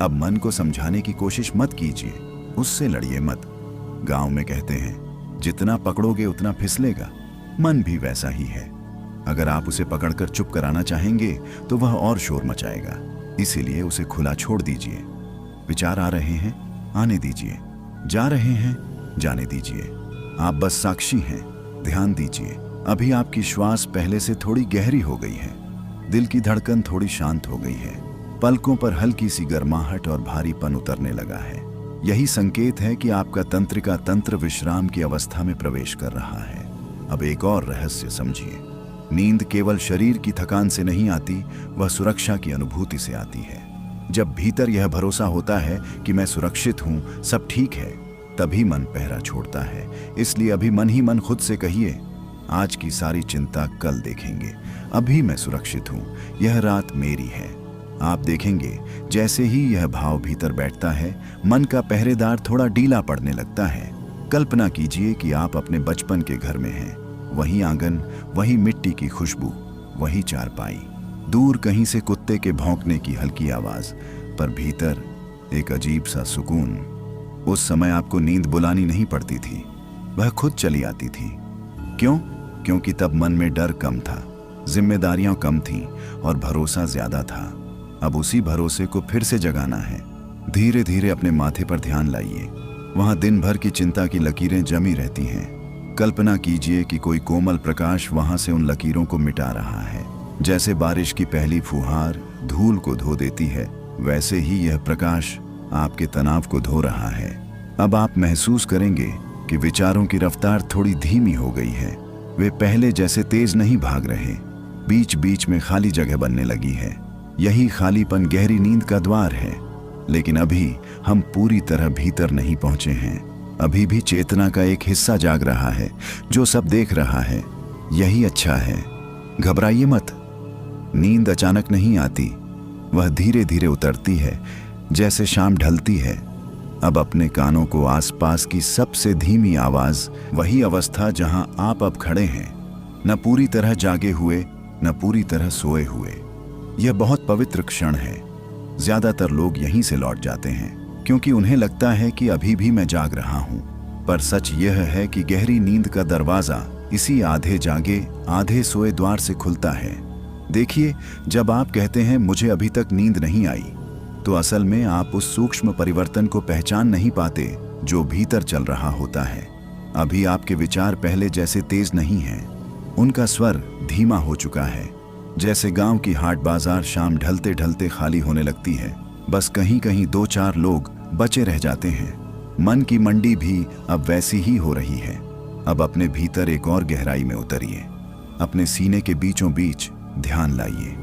अब मन को समझाने की कोशिश मत कीजिए, उससे लड़िए मत। गांव में कहते हैं, जितना पकड़ोगे उतना फिसलेगा। मन भी वैसा ही है। अगर आप उसे पकड़कर चुप कराना चाहेंगे तो वह और शोर मचाएगा। इसीलिए उसे खुला छोड़ दीजिए। विचार आ रहे हैं, आने दीजिए। जा रहे हैं, जाने दीजिए। आप बस साक्षी हैं, ध्यान दीजिए। अभी आपकी श्वास पहले से थोड़ी गहरी हो गई है। दिल की धड़कन थोड़ी शांत हो गई है। पलकों पर हल्की सी गर्माहट और भारीपन उतरने लगा है। यही संकेत है कि आपका तंत्रिका तंत्र विश्राम की अवस्था में प्रवेश कर रहा है। अब एक और रहस्य समझिए। नींद केवल शरीर की थकान से नहीं आती, वह सुरक्षा की अनुभूति से आती है। जब भीतर यह भरोसा होता है कि मैं सुरक्षित हूं, सब ठीक है, तभी मन पहरा छोड़ता है। इसलिए अभी मन ही मन खुद से कहिए, आज की सारी चिंता कल देखेंगे। अभी मैं सुरक्षित हूं, यह रात मेरी है। आप देखेंगे, जैसे ही यह भाव भीतर बैठता है, मन का पहरेदार थोड़ा ढीला पड़ने लगता है। कल्पना कीजिए कि आप अपने बचपन के घर में हैं। वही आंगन, वही मिट्टी की खुशबू, वही चारपाई। दूर कहीं से कुत्ते के भौंकने की हल्की आवाज, पर भीतर एक अजीब सा सुकून। उस समय आपको नींद बुलानी नहीं पड़ती थी, वह खुद चली आती थी। क्यों? क्योंकि तब मन में डर कम था, जिम्मेदारियां कम थीं और भरोसा ज्यादा था। अब उसी भरोसे को फिर से जगाना है। धीरे धीरे अपने माथे पर ध्यान लाइए। वहां दिन भर की चिंता की लकीरें जमी रहती हैं। कल्पना कीजिए कि कोई कोमल प्रकाश वहां से उन लकीरों को मिटा रहा है। जैसे बारिश की पहली फुहार धूल को धो देती है, वैसे ही यह प्रकाश आपके तनाव को धो रहा है। अब आप महसूस करेंगे कि विचारों की रफ्तार थोड़ी धीमी हो गई है। वे पहले जैसे तेज नहीं भाग रहे, बीच बीच में खाली जगह बनने लगी है। यही खालीपन गहरी नींद का द्वार है। लेकिन अभी हम पूरी तरह भीतर नहीं पहुंचे हैं। अभी भी चेतना का एक हिस्सा जाग रहा है, जो सब देख रहा है। यही अच्छा है। घबराइए मत। नींद अचानक नहीं आती, वह धीरे धीरे उतरती है, जैसे शाम ढलती है। अब अपने कानों को आसपास की सबसे धीमी आवाज, वही अवस्था जहां आप अब खड़े हैं, न पूरी तरह जागे हुए न पूरी तरह सोए हुए। यह बहुत पवित्र क्षण है। ज्यादातर लोग यहीं से लौट जाते हैं क्योंकि उन्हें लगता है कि अभी भी मैं जाग रहा हूं। पर सच यह है कि गहरी नींद का दरवाजा इसी आधे जागे आधे सोए द्वार से खुलता है। देखिए, जब आप कहते हैं मुझे अभी तक नींद नहीं आई, तो असल में आप उस सूक्ष्म परिवर्तन को पहचान नहीं पाते जो भीतर चल रहा होता है। अभी आपके विचार पहले जैसे तेज नहीं हैं। उनका स्वर धीमा हो चुका है, जैसे गांव की हाट बाजार शाम ढलते ढलते खाली होने लगती है। बस कहीं कहीं 2-4 लोग बचे रह जाते हैं। मन की मंडी भी अब वैसी ही हो रही है। अब अपने भीतर एक और गहराई में उतरिए। अपने सीने के बीचों बीच ध्यान लाइए।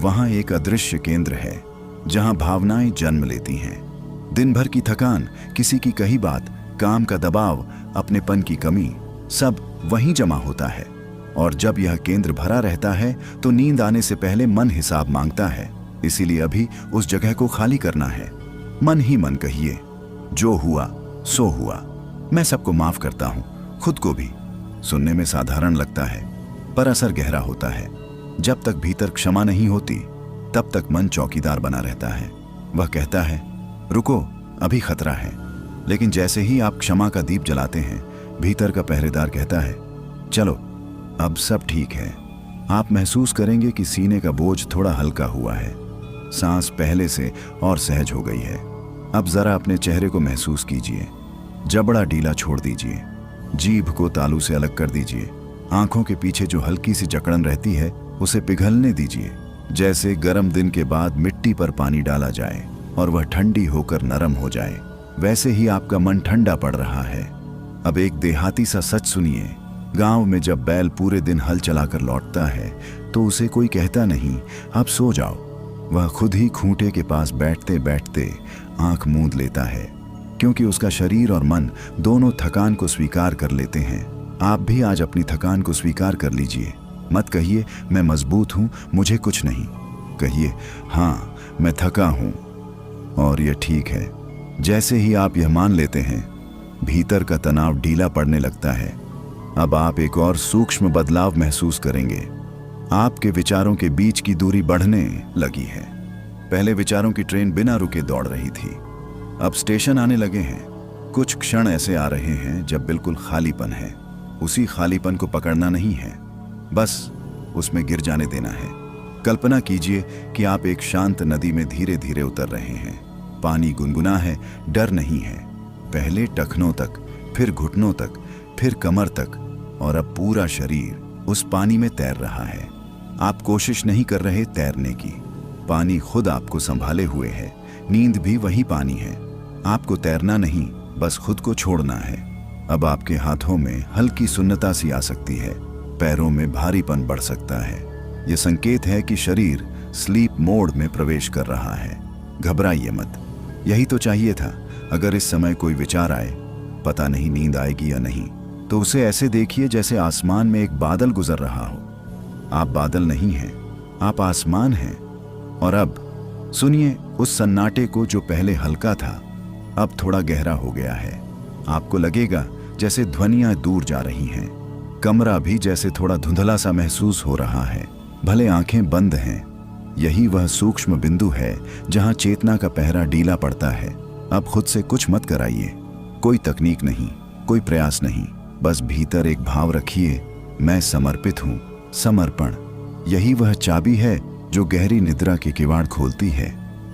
वहां एक अदृश्य केंद्र है जहां भावनाएं जन्म लेती हैं। दिन भर की थकान, किसी की कही बात, काम का दबाव, अपनेपन की कमी, सब वहीं जमा होता है। और जब यह केंद्र भरा रहता है तो नींद आने से पहले मन हिसाब मांगता है। इसीलिए अभी उस जगह को खाली करना है। मन ही मन कहिए, जो हुआ सो हुआ। मैं सबको माफ करता हूं, खुद को भी। सुनने में साधारण लगता है, पर असर गहरा होता है। जब तक भीतर क्षमा नहीं होती, तब तक मन चौकीदार बना रहता है। वह कहता है, रुको, अभी खतरा है। लेकिन जैसे ही आप क्षमा का दीप जलाते हैं, भीतर का पहरेदार कहता है, चलो, अब सब ठीक है। आप महसूस करेंगे कि सीने का बोझ थोड़ा हल्का हुआ है। सांस पहले से और सहज हो गई है। अब जरा अपने चेहरे को महसूस कीजिए। जबड़ा ढीला छोड़ दीजिए। जीभ को तालू से अलग कर दीजिए। आंखों के पीछे जो हल्की सी जकड़न रहती है, उसे पिघलने दीजिए। जैसे गर्म दिन के बाद मिट्टी पर पानी डाला जाए और वह ठंडी होकर नरम हो जाए, वैसे ही आपका मन ठंडा पड़ रहा है। अब एक देहाती सा सच सुनिए। गांव में जब बैल पूरे दिन हल चलाकर लौटता है तो उसे कोई कहता नहीं, आप सो जाओ। वह खुद ही खूंटे के पास बैठते बैठते आंख मूंद लेता है, क्योंकि उसका शरीर और मन दोनों थकान को स्वीकार कर लेते हैं। आप भी आज अपनी थकान को स्वीकार कर लीजिए। मत कहिए मैं मजबूत हूं, मुझे कुछ नहीं। कहिए, हाँ, मैं थका हूं और यह ठीक है। जैसे ही आप यह मान लेते हैं, भीतर का तनाव ढीला पड़ने लगता है। अब आप एक और सूक्ष्म बदलाव महसूस करेंगे। आपके विचारों के बीच की दूरी बढ़ने लगी है। पहले विचारों की ट्रेन बिना रुके दौड़ रही थी, अब स्टेशन आने लगे हैं। कुछ क्षण ऐसे आ रहे हैं जब बिल्कुल खालीपन है। उसी खालीपन को पकड़ना नहीं है, बस उसमें गिर जाने देना है। कल्पना कीजिए कि आप एक शांत नदी में धीरे धीरे उतर रहे हैं। पानी गुनगुना है, डर नहीं है। पहले टखनों तक, फिर घुटनों तक, फिर कमर तक, और अब पूरा शरीर उस पानी में तैर रहा है। आप कोशिश नहीं कर रहे तैरने की, पानी खुद आपको संभाले हुए है। नींद भी वही पानी है। आपको तैरना नहीं, बस खुद को छोड़ना है। अब आपके हाथों में हल्की सुन्नता सी आ सकती है, पैरों में भारीपन बढ़ सकता है। यह संकेत है कि शरीर स्लीप मोड में प्रवेश कर रहा है। घबराइए मत, यही तो चाहिए था। अगर इस समय कोई विचार आए, पता नहीं नींद आएगी या नहीं, तो उसे ऐसे देखिए जैसे आसमान में एक बादल गुजर रहा हो। आप बादल नहीं हैं, आप आसमान हैं। और अब सुनिए उस सन्नाटे को जो पहले हल्का था, अब थोड़ा गहरा हो गया है। आपको लगेगा जैसे ध्वनियां दूर जा रही हैं। कमरा भी जैसे थोड़ा धुंधला सा महसूस हो रहा है, भले आंखें बंद हैं। यही वह सूक्ष्म बिंदु है जहां चेतना का पहरा ढीला पड़ता है। अब खुद से कुछ मत कराइए, कोई तकनीक नहीं, कोई प्रयास नहीं, बस भीतर एक भाव रखिए, मैं समर्पित हूं। समर्पण, यही वह चाबी है जो गहरी निद्रा के किवाड़ खोलती है।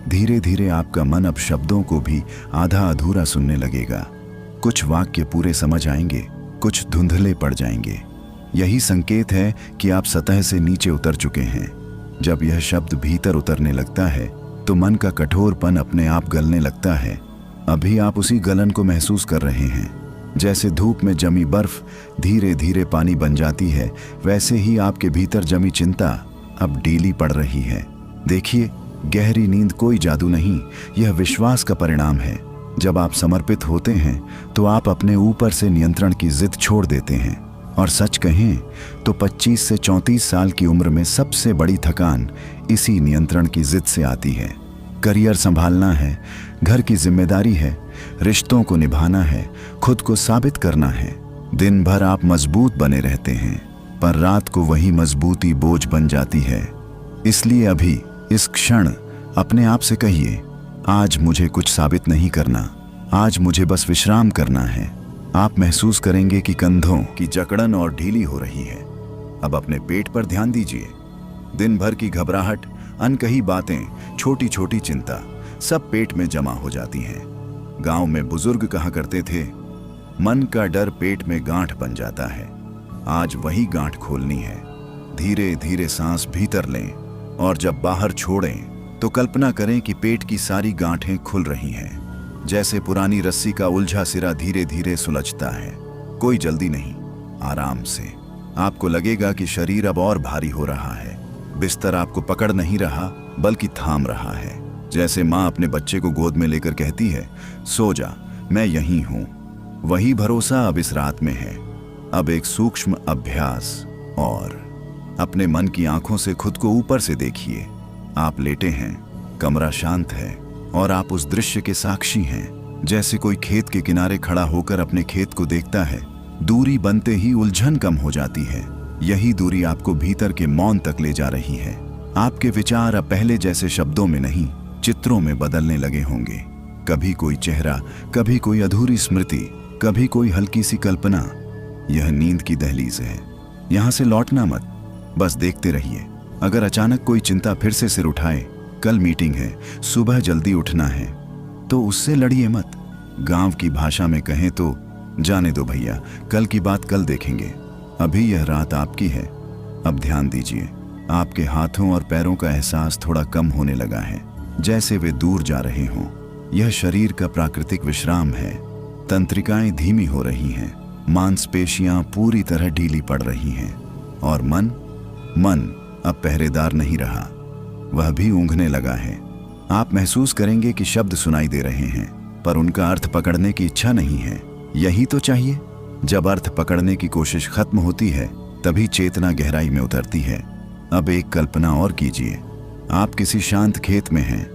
धीरे धीरे आपका मन अब शब्दों को भी आधा अधूरा सुनने लगेगा। कुछ वाक्य पूरे समझ आएंगे, कुछ धुंधले पड़ जाएंगे। यही संकेत है कि आप सतह से नीचे उतर चुके हैं। जब यह शब्द भीतर उतरने लगता है तो मन का कठोरपन अपने आप गलने लगता है। अभी आप उसी गलन को महसूस कर रहे हैं। जैसे धूप में जमी बर्फ धीरे धीरे पानी बन जाती है, वैसे ही आपके भीतर जमी चिंता अब ढीली पड़ रही है। देखिए, गहरी नींद कोई जादू नहीं, यह विश्वास का परिणाम है। जब आप समर्पित होते हैं तो आप अपने ऊपर से नियंत्रण की जिद छोड़ देते हैं। और सच कहें तो 25 से 34 साल की उम्र में सबसे बड़ी थकान इसी नियंत्रण की जिद से आती है। करियर संभालना है, घर की जिम्मेदारी है, रिश्तों को निभाना है, खुद को साबित करना है। दिन भर आप मजबूत बने रहते हैं, पर रात को वही मजबूती बोझ बन जाती है। इसलिए अभी इस क्षण अपने आप से कहिए, आज मुझे कुछ साबित नहीं करना, आज मुझे बस विश्राम करना है। आप महसूस करेंगे कि कंधों की जकड़न और ढीली हो रही है। अब अपने पेट पर ध्यान दीजिए। दिन भर की घबराहट, अनकही बातें, छोटी छोटी चिंता सब पेट में जमा हो जाती हैं। गांव में बुजुर्ग कहा करते थे, मन का डर पेट में गांठ बन जाता है। आज वही गांठ खोलनी है। धीरे धीरे सांस भीतर लें और जब बाहर छोड़ें तो कल्पना करें कि पेट की सारी गांठें खुल रही हैं। जैसे पुरानी रस्सी का उलझा सिरा धीरे धीरे सुलझता है। कोई जल्दी नहीं, आराम से। आपको लगेगा कि शरीर अब और भारी हो रहा है। बिस्तर आपको पकड़ नहीं रहा बल्कि थाम रहा है। जैसे माँ अपने बच्चे को गोद में लेकर कहती है, सो जा, मैं यहीं हूं। वही भरोसा अब इस रात में है। अब एक सूक्ष्म अभ्यास और अपने मन की आंखों से खुद को ऊपर से देखिए। आप लेटे हैं, कमरा शांत है और आप उस दृश्य के साक्षी हैं। जैसे कोई खेत के किनारे खड़ा होकर अपने खेत को देखता है। दूरी बनते ही उलझन कम हो जाती है। यही दूरी आपको भीतर के मौन तक ले जा रही है। आपके विचार अब पहले जैसे शब्दों में नहीं, चित्रों में बदलने लगे होंगे। कभी कोई चेहरा, कभी कोई अधूरी स्मृति, कभी कोई हल्की सी कल्पना। यह नींद की दहलीज है। यहां से लौटना मत, बस देखते रहिए। अगर अचानक कोई चिंता फिर से सिर उठाए, कल मीटिंग है, सुबह जल्दी उठना है, तो उससे लड़िए मत। गांव की भाषा में कहें तो, जाने दो भैया, कल की बात कल देखेंगे। अभी यह रात आपकी है। अब ध्यान दीजिए, आपके हाथों और पैरों का एहसास थोड़ा कम होने लगा है, जैसे वे दूर जा रहे हों। यह शरीर का प्राकृतिक विश्राम है। तंत्रिकाएं धीमी हो रही हैं, मांसपेशियां पूरी तरह ढीली पड़ रही हैं और मन अब पहरेदार नहीं रहा, वह भी ऊँघने लगा है। आप महसूस करेंगे कि शब्द सुनाई दे रहे हैं, पर उनका अर्थ पकड़ने की इच्छा नहीं है। यही तो चाहिए। जब अर्थ पकड़ने की कोशिश खत्म होती है, तभी चेतना गहराई में उतरती है। अब एक कल्पना और कीजिए। आप किसी शांत खेत में हैं।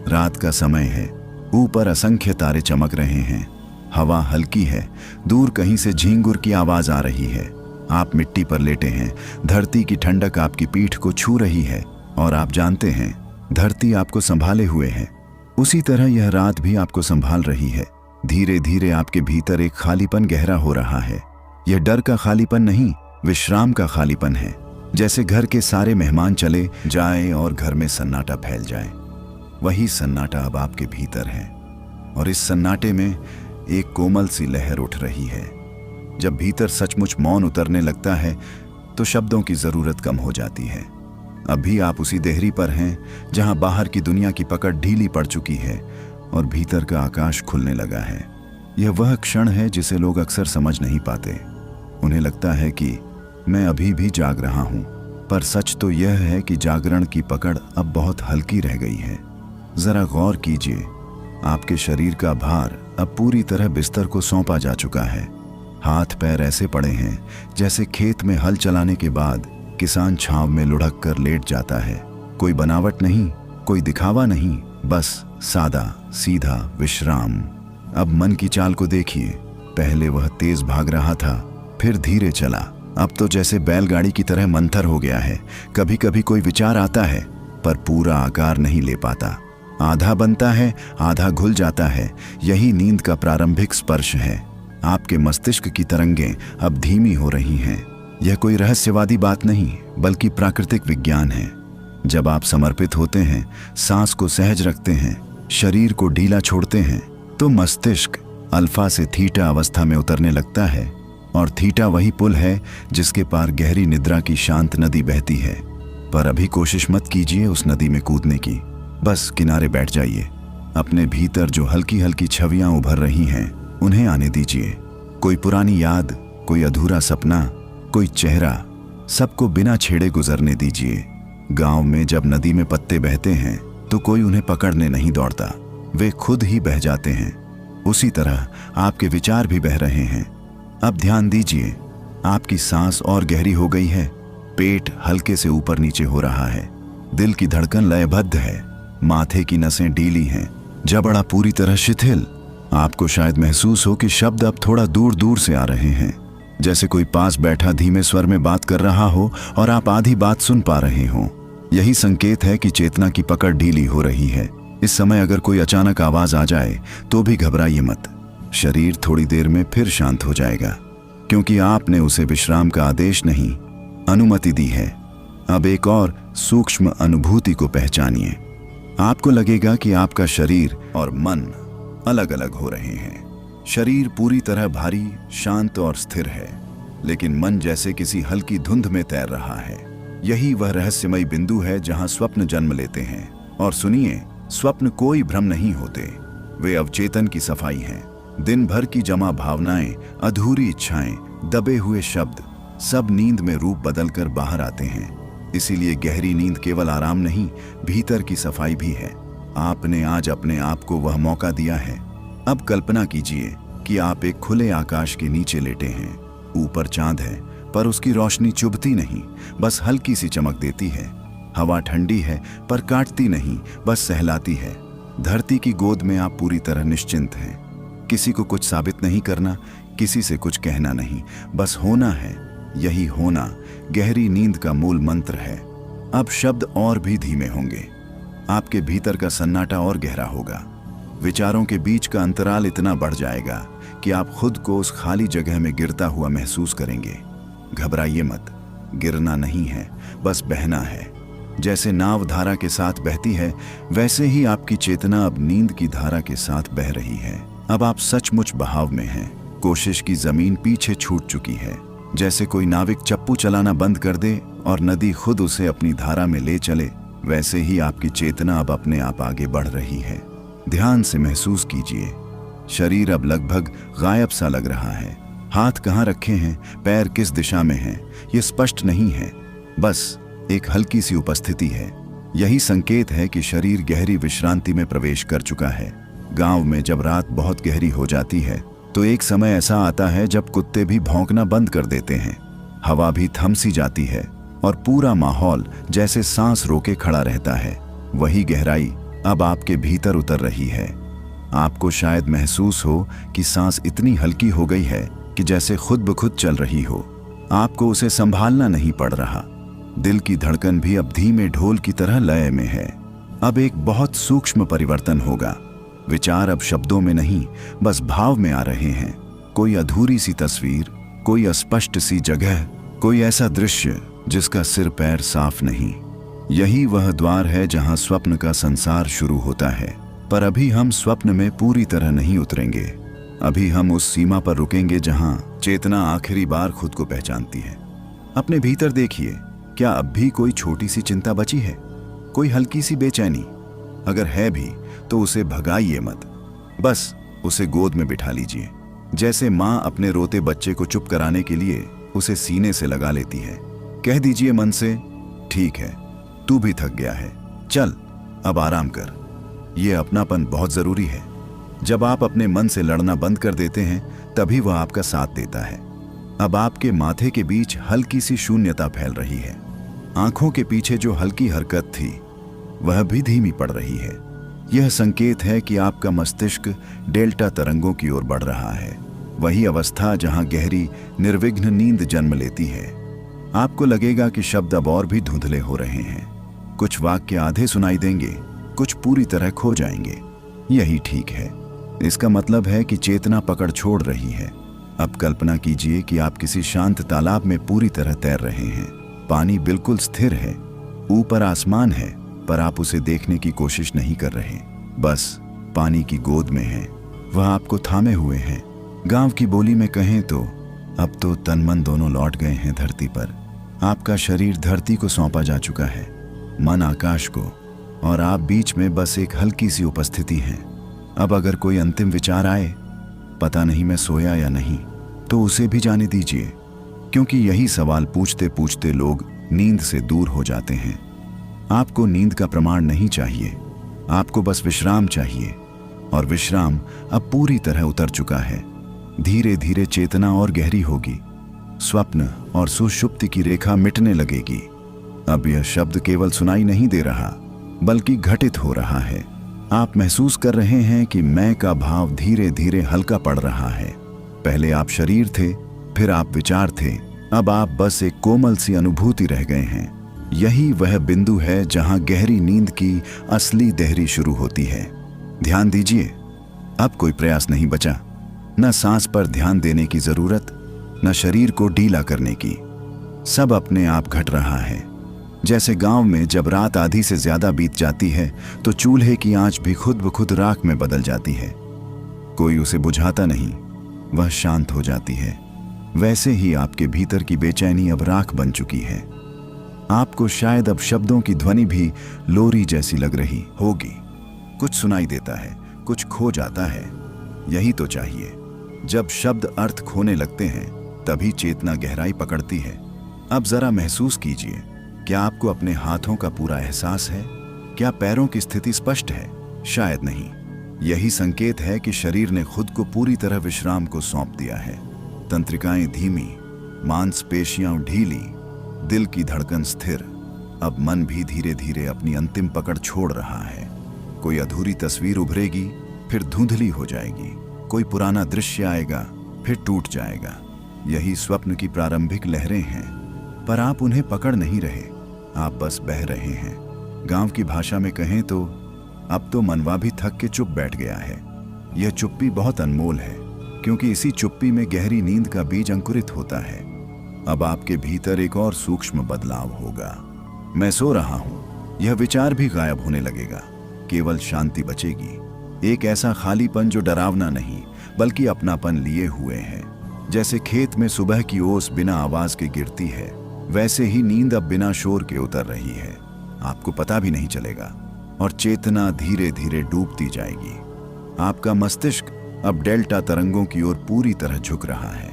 रात का समय है। ऊपर असंख्य तारे चमक रहे हैं। हवा हल्की है। दूर कहीं से झींगुर की आवाज आ रही है। आप मिट्टी पर लेटे हैं। धरती की ठंडक आपकी पीठ को छू रही है और आप जानते हैं, धरती आपको संभाले हुए है। उसी तरह यह रात भी आपको संभाल रही है। धीरे धीरे आपके भीतर एक खालीपन गहरा हो रहा है। यह डर का खालीपन नहीं, विश्राम का खालीपन है। जैसे घर के सारे मेहमान चले जाएं और घर में सन्नाटा फैल जाए। वही सन्नाटा अब आपके भीतर है और इस सन्नाटे में एक कोमल सी लहर उठ रही है। जब भीतर सचमुच मौन उतरने लगता है तो शब्दों की जरूरत कम हो जाती है। अभी आप उसी देहरी पर हैं जहां बाहर की दुनिया की पकड़ ढीली पड़ चुकी है और भीतर का आकाश खुलने लगा है। यह वह क्षण है जिसे लोग अक्सर समझ नहीं पाते। उन्हें लगता है कि मैं अभी भी जाग रहा हूं, पर सच तो यह है कि जागरण की पकड़ अब बहुत हल्की रह गई है। जरा गौर कीजिए, आपके शरीर का भार अब पूरी तरह बिस्तर को सौंपा जा चुका है। हाथ पैर ऐसे पड़े हैं जैसे खेत में हल चलाने के बाद किसान छांव में लुढ़क कर लेट जाता है। कोई बनावट नहीं, कोई दिखावा नहीं, बस सादा सीधा विश्राम। अब मन की चाल को देखिए। पहले वह तेज भाग रहा था, फिर धीरे चला। अब तो जैसे बैलगाड़ी की तरह मंथर हो गया है। कभी कभी कोई विचार आता है, पर पूरा आकार नहीं ले पाता। आधा बनता है, आधा घुल जाता है। यही नींद का प्रारंभिक स्पर्श है। आपके मस्तिष्क की तरंगें अब धीमी हो रही हैं। यह कोई रहस्यवादी बात नहीं, बल्कि प्राकृतिक विज्ञान है। जब आप समर्पित होते हैं, सांस को सहज रखते हैं, शरीर को ढीला छोड़ते हैं, तो मस्तिष्क अल्फा से थीटा अवस्था में उतरने लगता है। और थीटा वही पुल है जिसके पार गहरी निद्रा की शांत नदी बहती है। पर अभी कोशिश मत कीजिए उस नदी में कूदने की। बस किनारे बैठ जाइए। अपने भीतर जो हल्की हल्की छवियां उभर रही हैं, उन्हें आने दीजिए। कोई पुरानी याद, कोई अधूरा सपना, कोई चेहरा, सबको बिना छेड़े गुजरने दीजिए। गांव में जब नदी में पत्ते बहते हैं तो कोई उन्हें पकड़ने नहीं दौड़ता, वे खुद ही बह जाते हैं। उसी तरह आपके विचार भी बह रहे हैं। अब ध्यान दीजिए, आपकी सांस और गहरी हो गई है। पेट हल्के से ऊपर नीचे हो रहा है। दिल की धड़कन लयबद्ध है। माथे की नसें ढीली हैं। जबड़ा पूरी तरह शिथिल। आपको शायद महसूस हो कि शब्द अब थोड़ा दूर दूर से आ रहे हैं, जैसे कोई पास बैठा धीमे स्वर में बात कर रहा हो और आप आधी बात सुन पा रहे हो। यही संकेत है कि चेतना की पकड़ ढीली हो रही है। इस समय अगर कोई अचानक आवाज आ जाए तो भी घबराइए मत। शरीर थोड़ी देर में फिर शांत हो जाएगा, क्योंकि आपने उसे विश्राम का आदेश नहीं, अनुमति दी है। अब एक और सूक्ष्म अनुभूति को पहचानिए। आपको लगेगा कि आपका शरीर और मन अलग अलग हो रहे हैं। शरीर पूरी तरह भारी, शांत और स्थिर है, लेकिन मन जैसे किसी हल्की धुंध में तैर रहा है। यही वह रहस्यमयी बिंदु है जहां स्वप्न जन्म लेते हैं। और सुनिए, स्वप्न कोई भ्रम नहीं होते, वे अवचेतन की सफाई हैं। दिन भर की जमा भावनाएं, अधूरी इच्छाएं, दबे हुए शब्द, सब नींद में रूप बदलकर बाहर आते हैं। इसीलिए गहरी नींद केवल आराम नहीं, भीतर की सफाई भी है। आपने आज अपने आप को वह मौका दिया है। अब कल्पना कीजिए कि आप एक खुले आकाश के नीचे लेटे हैं। ऊपर चांद है, पर उसकी रोशनी चुभती नहीं, बस हल्की सी चमक देती है। हवा ठंडी है, पर काटती नहीं, बस सहलाती है। धरती की गोद में आप पूरी तरह निश्चिंत हैं। किसी को कुछ साबित नहीं करना, किसी से कुछ कहना नहीं, बस होना है। यही होना गहरी नींद का मूल मंत्र है। अब शब्द और भी धीमे होंगे, आपके भीतर का सन्नाटा और गहरा होगा। विचारों के बीच का अंतराल इतना बढ़ जाएगा कि आप खुद को उस खाली जगह में गिरता हुआ महसूस करेंगे। घबराइए मत, गिरना नहीं है, बस बहना है। जैसे नाव धारा के साथ बहती है, वैसे ही आपकी चेतना अब नींद की धारा के साथ बह रही है। अब आप सचमुच बहाव में हैं। कोशिश की जमीन पीछे छूट चुकी है। जैसे कोई नाविक चप्पू चलाना बंद कर दे और नदी खुद उसे अपनी धारा में ले चले, वैसे ही आपकी चेतना अब अपने आप आगे बढ़ रही है। ध्यान से महसूस कीजिए, शरीर अब लगभग गायब सा लग रहा है। हाथ कहाँ रखे हैं, पैर किस दिशा में हैं, ये स्पष्ट नहीं है, बस एक हल्की सी उपस्थिति है। यही संकेत है कि शरीर गहरी विश्रांति में प्रवेश कर चुका है। गांव में जब रात बहुत गहरी हो जाती है तो एक समय ऐसा आता है जब कुत्ते भी भौंकना बंद कर देते हैं, हवा भी थम सी जाती है और पूरा माहौल जैसे सांस रोके खड़ा रहता है। वही गहराई अब आपके भीतर उतर रही है। आपको शायद महसूस हो कि सांस इतनी हल्की हो गई है कि जैसे खुद ब खुद चल रही हो। आपको उसे संभालना नहीं पड़ रहा। दिल की धड़कन भी अब धीमे ढोल की तरह लय में है। अब एक बहुत सूक्ष्म परिवर्तन होगा। विचार अब शब्दों में नहीं, बस भाव में आ रहे हैं। कोई अधूरी सी तस्वीर, कोई अस्पष्ट सी जगह, कोई ऐसा दृश्य जिसका सिर पैर साफ नहीं। यही वह द्वार है जहां स्वप्न का संसार शुरू होता है। पर अभी हम स्वप्न में पूरी तरह नहीं उतरेंगे। अभी हम उस सीमा पर रुकेंगे जहां चेतना आखिरी बार खुद को पहचानती है। अपने भीतर देखिए, क्या अब भी कोई छोटी सी चिंता बची है, कोई हल्की सी बेचैनी? अगर है भी तो उसे भगाइए मत, बस उसे गोद में बिठा लीजिए। जैसे माँ अपने रोते बच्चे को चुप कराने के लिए उसे सीने से लगा लेती है। कह दीजिए मन से, ठीक है, तू भी थक गया है, चल अब आराम कर। ये अपनापन बहुत जरूरी है। जब आप अपने मन से लड़ना बंद कर देते हैं, तभी वह आपका साथ देता है। अब आपके माथे के बीच हल्की सी शून्यता फैल रही है। आंखों के पीछे जो हल्की हरकत थी वह भी धीमी पड़ रही है। यह संकेत है कि आपका मस्तिष्क डेल्टा तरंगों की ओर बढ़ रहा है। वही अवस्था जहां गहरी निर्विघ्न नींद जन्म लेती है। आपको लगेगा कि शब्द अब और भी धुंधले हो रहे हैं। कुछ वाक्य आधे सुनाई देंगे, कुछ पूरी तरह खो जाएंगे। यही ठीक है। इसका मतलब है कि चेतना पकड़ छोड़ रही है। अब कल्पना कीजिए कि आप किसी शांत तालाब में पूरी तरह तैर रहे हैं। पानी बिल्कुल स्थिर है, ऊपर आसमान है, पर आप उसे देखने की कोशिश नहीं कर रहे, बस पानी की गोद में हैं। वह आपको थामे हुए हैं। गांव की बोली में कहें तो अब तो तन मन दोनों लौट गए हैं धरती पर। आपका शरीर धरती को सौंपा जा चुका है, मन आकाश को, और आप बीच में बस एक हल्की सी उपस्थिति हैं। अब अगर कोई अंतिम विचार आए, पता नहीं मैं सोया या नहीं, तो उसे भी जाने दीजिए, क्योंकि यही सवाल पूछते पूछते लोग नींद से दूर हो जाते हैं। आपको नींद का प्रमाण नहीं चाहिए, आपको बस विश्राम चाहिए, और विश्राम अब पूरी तरह उतर चुका है। धीरे धीरे चेतना और गहरी होगी, स्वप्न और सुषुप्ति की रेखा मिटने लगेगी। अब यह शब्द केवल सुनाई नहीं दे रहा, बल्कि घटित हो रहा है। आप महसूस कर रहे हैं कि मैं का भाव धीरे धीरे हल्का पड़ रहा है। पहले आप शरीर थे, फिर आप विचार थे, अब आप बस एक कोमल सी अनुभूति रह गए हैं। यही वह बिंदु है जहां गहरी नींद की असली देहरी शुरू होती है। ध्यान दीजिए, अब कोई प्रयास नहीं बचा, न सांस पर ध्यान देने की जरूरत, न शरीर को ढीला करने की। सब अपने आप घट रहा है। जैसे गांव में जब रात आधी से ज्यादा बीत जाती है तो चूल्हे की आंच भी खुद ब खुद राख में बदल जाती है। कोई उसे बुझाता नहीं, वह शांत हो जाती है। वैसे ही आपके भीतर की बेचैनी अब राख बन चुकी है। आपको शायद अब शब्दों की ध्वनि भी लोरी जैसी लग रही होगी। कुछ सुनाई देता है, कुछ खो जाता है। यही तो चाहिए। जब शब्द अर्थ खोने लगते हैं तभी चेतना गहराई पकड़ती है। अब जरा महसूस कीजिए, क्या आपको अपने हाथों का पूरा एहसास है? क्या पैरों की स्थिति स्पष्ट है? शायद नहीं। यही संकेत है कि शरीर ने खुद को पूरी तरह विश्राम को सौंप दिया है। तंत्रिकाएं धीमी, मांसपेशियां ढीली, दिल की धड़कन स्थिर। अब मन भी धीरे धीरे अपनी अंतिम पकड़ छोड़ रहा है। कोई अधूरी तस्वीर उभरेगी, फिर धुंधली हो जाएगी। कोई पुराना दृश्य आएगा, फिर टूट जाएगा। यही स्वप्न की प्रारंभिक लहरें हैं, पर आप उन्हें पकड़ नहीं रहे, आप बस बह रहे हैं। गांव की भाषा में कहें तो अब तो मनवा भी थक के चुप बैठ गया है। यह चुप्पी बहुत अनमोल है, क्योंकि इसी चुप्पी में गहरी नींद का बीज अंकुरित होता है। अब आपके भीतर एक और सूक्ष्म बदलाव होगा। मैं सो रहा हूं, यह विचार भी गायब होने लगेगा। केवल शांति बचेगी, एक ऐसा खालीपन जो डरावना नहीं बल्कि अपनापन लिए हुए है। जैसे खेत में सुबह की ओस बिना आवाज के गिरती है, वैसे ही नींद अब बिना शोर के उतर रही है। आपको पता भी नहीं चलेगा और चेतना धीरे धीरे डूबती जाएगी। आपका मस्तिष्क अब डेल्टा तरंगों की ओर पूरी तरह झुक रहा है।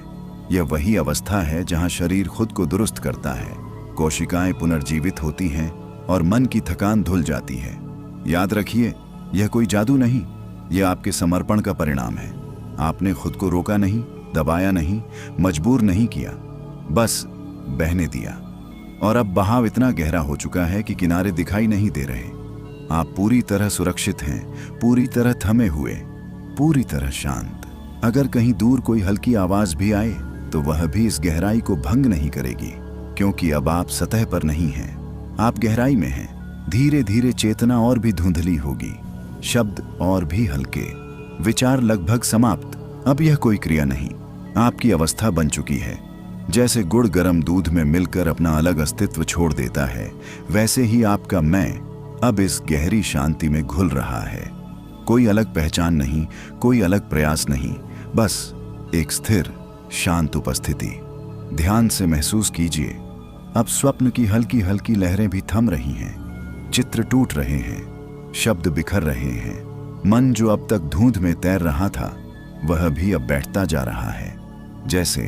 यह वही अवस्था है जहां शरीर खुद को दुरुस्त करता है, कोशिकाएं पुनर्जीवित होती हैं और मन की थकान धुल जाती है। याद रखिए, यह कोई जादू नहीं, यह आपके समर्पण का परिणाम है। आपने खुद को रोका नहीं, दबाया नहीं, मजबूर नहीं किया, बस बहने दिया। और अब बहाव इतना गहरा हो चुका है कि किनारे दिखाई नहीं दे रहे। आप पूरी तरह सुरक्षित हैं, पूरी तरह थमे हुए, पूरी तरह शांत। अगर कहीं दूर कोई हल्की आवाज भी आए तो वह भी इस गहराई को भंग नहीं करेगी, क्योंकि अब आप सतह पर नहीं हैं, आप गहराई में हैं। धीरे धीरे चेतना और भी धुंधली होगी, शब्द और भी हल्के, विचार लगभग समाप्त। अब यह कोई क्रिया नहीं, आपकी अवस्था बन चुकी है। जैसे गुड़ गर्म दूध में मिलकर अपना अलग अस्तित्व छोड़ देता है, वैसे ही आपका मैं अब इस गहरी शांति में घुल रहा है। कोई अलग पहचान नहीं, कोई अलग प्रयास नहीं, बस एक स्थिर शांत उपस्थिति। ध्यान से महसूस कीजिए, अब स्वप्न की हल्की हल्की लहरें भी थम रही हैं, चित्र टूट रहे हैं, शब्द बिखर रहे हैं। मन जो अब तक धुंध में तैर रहा था, वह भी अब बैठता जा रहा है। जैसे